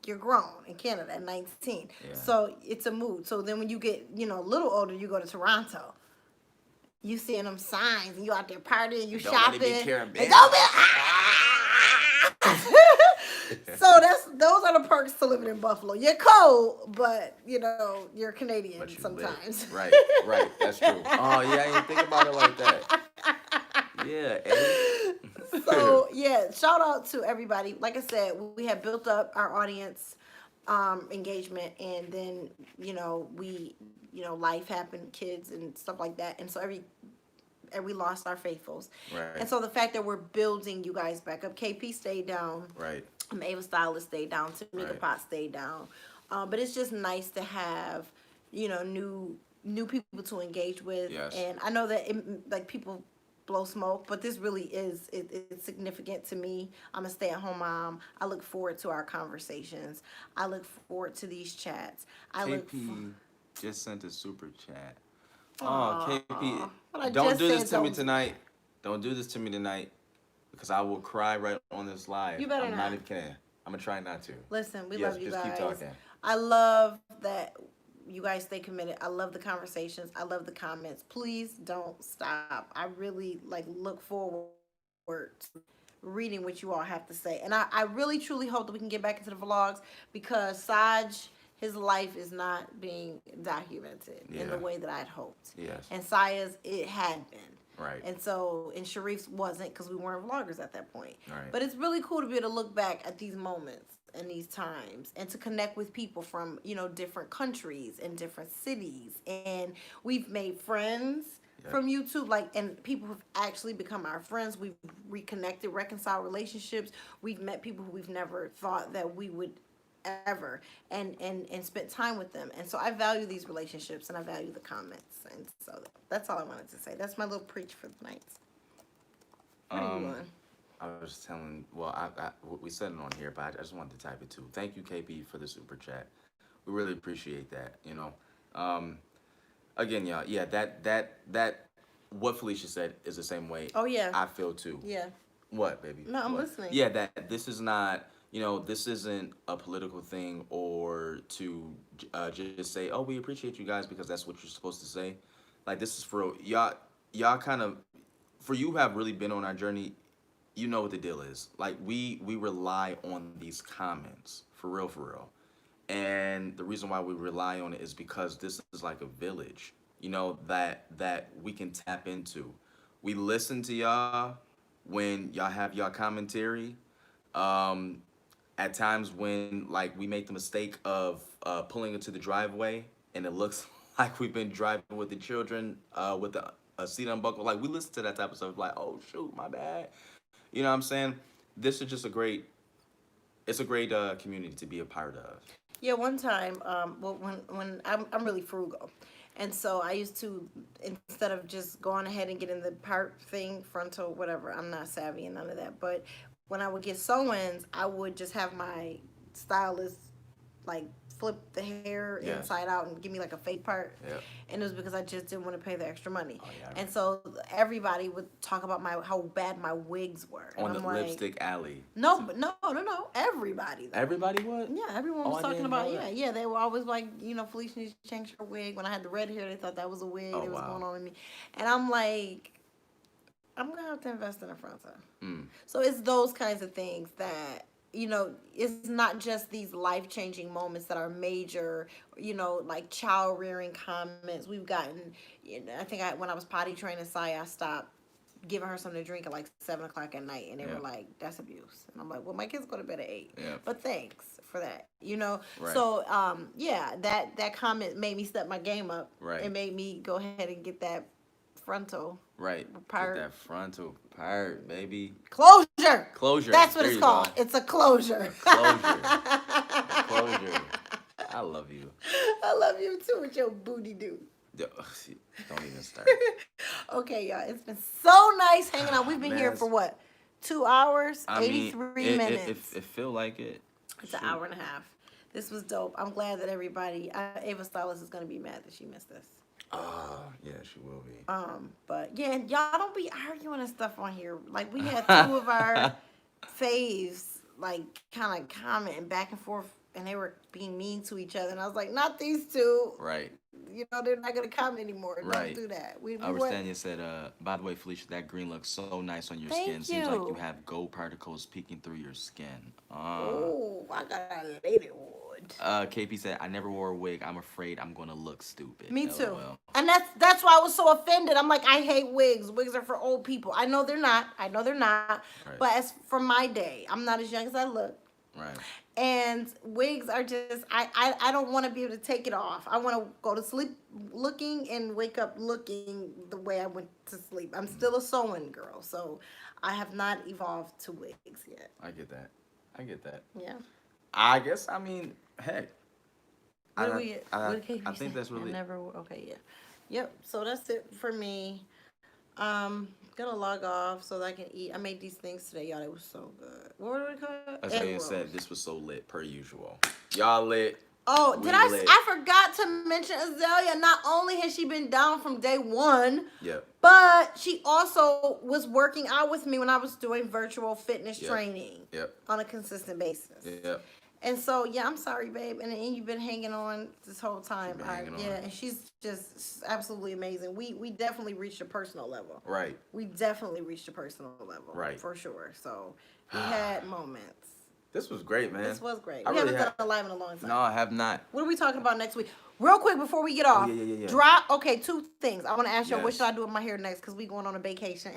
you're grown in Canada at 19. Yeah. So it's a mood. So then when you get a little older, you go to Toronto. You seeing them signs and you out there partying, you Don't shopping. let it be Caribbean. And don't be So those are the perks to living in Buffalo. You're cold, but you're Canadian But you sometimes. live. Right. That's true. Oh yeah, I didn't think about it like that. Yeah. So yeah, shout out to everybody. Like I said, we have built up our audience engagement, and then we life happened, kids and stuff like that, and so we lost our faithfuls. Right. And so the fact that we're building you guys back up, KP stayed down. Right. Ava Stylist stayed down. Tamika Right. Pot stayed down. But it's just nice to have, new people to engage with. Yes. And I know that people blow smoke, but this really is it's significant to me. I'm a stay-at-home mom. I look forward to our conversations. I look forward to these chats. KP just sent a super chat. Aw, Oh, KP, but I don't just do this said to me don't- tonight. Don't do this to me tonight, because I will cry right on this live. You better I'm not. even kidding. I'm gonna try not to. Listen, we Yes, love you just guys. keep talking. I love that you guys stay committed. I love the conversations. I love the comments. Please don't stop. I really look forward to reading what you all have to say. And I really truly hope that we can get back into the vlogs, because Saj, his life is not being documented in the Yeah. way that I'd hoped. Yes. And Saya's, it had been. Right. And Sharif's wasn't, because we weren't vloggers at that point. Right. But it's really cool to be able to look back at these moments and these times and to connect with people from, different countries and different cities. And we've made friends Yeah. from YouTube, and people have actually become our friends. We've reconnected, reconciled relationships. We've met people who we've never thought that we would ever and spent time with them. And so I value these relationships, and I value the comments. And so that's all I wanted to say. That's my little preach for the night. What are you doing? I was just telling. Well, we said it on here, but I just wanted to type it too. Thank you, KP, for the super chat. We really appreciate that. Again, y'all. Yeah, that what Felicia said is the same way. Oh, yeah. I feel too. Yeah. What, baby? No, I'm What? listening. Yeah, that this is not. This isn't a political thing, or to just say, "Oh, we appreciate you guys," because that's what you're supposed to say. Like, this is for real. Y'all kind of, for you who have really been on our journey, you know what the deal is. Like, we rely on these comments for real. And the reason why we rely on it is because this is like a village, that we can tap into. We listen to y'all when y'all have y'all commentary. At times when we make the mistake of pulling into the driveway and it looks like we've been driving with the children with the a seat unbuckled. Like we listen to that type of stuff, like, oh shoot, my bad. You know what I'm saying? This is just a great. It's a great community to be a part of. Yeah, one time, well, when I'm really frugal, and so I used to, instead of just going ahead and getting the part thing, frontal, whatever. I'm not savvy and none of that. But when I would get sew-ins, I would just have my stylist like flip the hair Yes. inside out and give me like a fake part. Yep. And it was because I just didn't want to pay the extra money. Oh, yeah, And so everybody would talk about how bad my wigs were. And On the I'm like, lipstick alley. No, but no. Everybody. Though. Everybody would? Yeah, everyone Oh, was I talking didn't about, know yeah, that. yeah. They were always like, Felicia needs to change her wig. When I had the red hair, they thought that was a wig. Oh, It was wow. going on with me. And I'm like, I'm going to have to invest in a frontal. Mm. So it's those kinds of things that, it's not just these life-changing moments that are major, like child-rearing comments. We've gotten, I think when I was potty training Saya, I stopped giving her something to drink at like 7 o'clock at night, and they Yeah. were like, that's abuse. And I'm like, well, my kids go to bed at 8. Yeah. But thanks for that, Right. So, yeah, that comment made me step my game up. Right. It made me go ahead and get that frontal Right. Part. Get that frontal part, baby. closure. Closure. That's what There it's you called. go. It's a closure. Closure. I love you. I love you too with your booty do. Don't even start. Okay, y'all. It's been so nice hanging out. We've been here Man, for what? 2 hours? I mean, 83 minutes. It feel like it. It's an hour and a half. This was dope. I'm glad that everybody, Ava Stylist is going to be mad that she missed this. Yeah, she will be. But yeah, y'all don't be arguing and stuff on here. Like we had 2 of our faves, like kind of commenting back and forth, and they were being mean to each other. And I was like, not these 2. Right. They're not going to comment anymore. Right. Don't do that. We Overstania said, by the way, Felicia, that green looks so nice on your Thank skin. Seems like you. you have gold particles peeking through your skin. Oh, I got a lady wood. KP said, I never wore a wig. I'm afraid I'm going to look stupid. Me too. LOL. And that's why I was so offended. I'm like, I hate wigs. Wigs are for old people. I know they're not. Right. But as for my day, I'm not as young as I look. Right. And wigs are just, I don't want to be able to take it off. I want to go to sleep looking and wake up looking the way I went to sleep. I'm still a sewing girl, so I have not evolved to wigs yet. I get that. Yeah. I guess, I mean, heck. What I did KP think say? that's really... Okay, yeah. Yep, so that's it for me. Gonna log off so that I can eat. I made these things today, y'all. They were so good. What were they called? Egg Azalea rolls. said this was so lit, per usual. Y'all lit. Oh, We did I? lit. I forgot to mention Azalea. Not only has she been down from day 1, Yep. but she also was working out with me when I was doing virtual fitness Yep. training Yep. on a consistent basis. Yep. And so, yeah, I'm sorry, babe. And you've been hanging on this whole time. Been hanging on. Yeah, and she's just absolutely amazing. We definitely reached a personal level. Right. We definitely reached a personal level. Right. For sure. So, we had moments. This was great, man. This was great. I We really haven't done a live in a long time. No, I have not. What are we talking about next week? Real quick before we get off. yeah. Drop. Okay, 2 things. I want to ask y'all, what Yes. should I do with my hair next? Because we going on a vacation.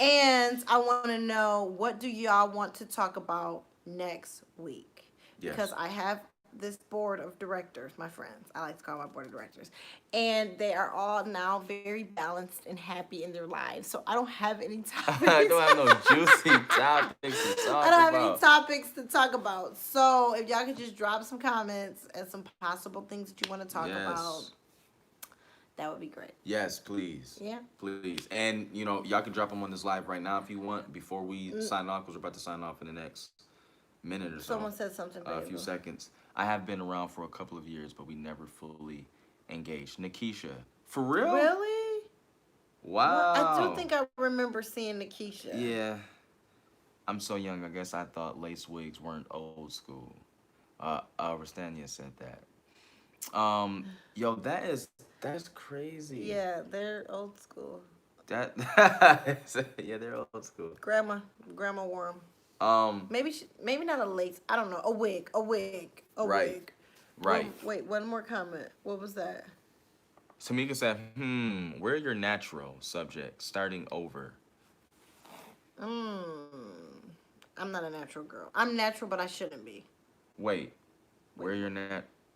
And I want to know, what do y'all want to talk about next week? Yes. Because I have this board of directors, my friends. I like to call my board of directors. And they are all now very balanced and happy in their lives. So I don't have any topics. I don't have no juicy topics to talk I don't have any about. topics to talk about. So if y'all could just drop some comments and some possible things that you want to talk Yes. about, that would be great. Yes, please. Yeah. Please. And, y'all can drop them on this live right now if you want before we sign off, because we're about to sign off in the next minute or so. Someone said something. A few seconds. I have been around for a couple of years, but we never fully engaged. Nikisha. For real? Really? Wow. I do think I remember seeing Nikisha. Yeah. I'm so young, I guess I thought lace wigs weren't old school. Rastania said that. Yo, that's crazy. Yeah, they're old school. Yeah, they're old school. Grandma wore 'em. Maybe not a lace. I don't know. A wig. Right. Wig. Right. Wait, one more comment. What was that? Tamika said, where your natural subject? Starting over. I'm not a natural girl. I'm natural, but I shouldn't be. Wait. Where your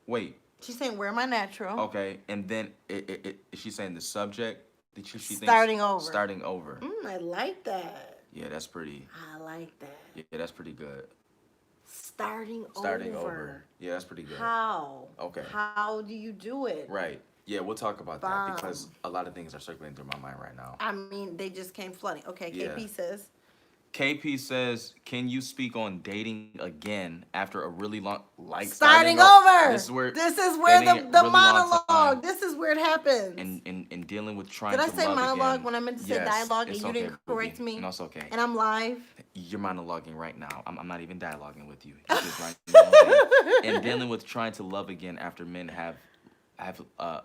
Wait. She's saying, where am I natural? Okay. And then she's saying the subject She thinks Starting over. Starting over. I like that. Yeah, that's pretty. I like that. Yeah, that's pretty good. Starting Starting over. over. Yeah, that's pretty good. How? Okay. How do you do it? Right. Yeah, we'll talk about that Bomb. because a lot of things are circulating through my mind right now. I mean, they just came flooding. Okay, Yeah. KP says. KP says, "Can you speak on dating again after a really long Starting over. This is where the dating a the really long time monologue. This is where it happens. and dealing with trying Did I to say love monologue again. when I meant to say Yes, dialogue and it's you okay, didn't correct Ruby. me? No, it's okay. And I'm live. You're monologuing right now. I'm not even dialoguing with you. You're just writing your own thing. And dealing with trying to love again after men have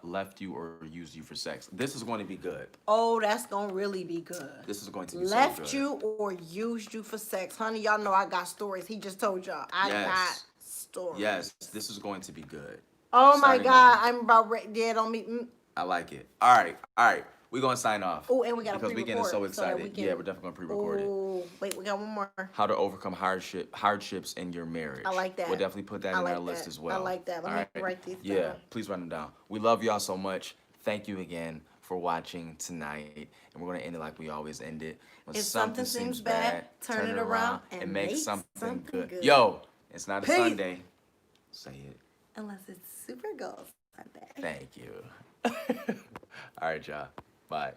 left you or used you for sex. This is going to be good. Oh, that's gonna really be good. This is going to be so Left good. you or used you for sex, honey. Y'all know I got stories. He just told y'all I Yes. got stories. Yes, this is going to be good. Oh my Starting God, over. I'm about ready. Dead on me. I like it. All right. We're gonna sign off. Oh, and we got because we're getting so excited. we can- Yeah, we're definitely gonna pre-record it. Oh, wait, we got one more. How to overcome hardships in your marriage. I like that. We'll definitely put that I in like our list that. as well. I like that. Let All me write these Yeah, down. please write them down. We love y'all so much. Thank you again for watching tonight. And we're gonna end it like we always end it. When If something seems bad, turn it around and make something good. Yo, it's not a Peace. Sunday. Say it. Unless it's Super Goals Sunday. Thank you. All right, y'all. Bye.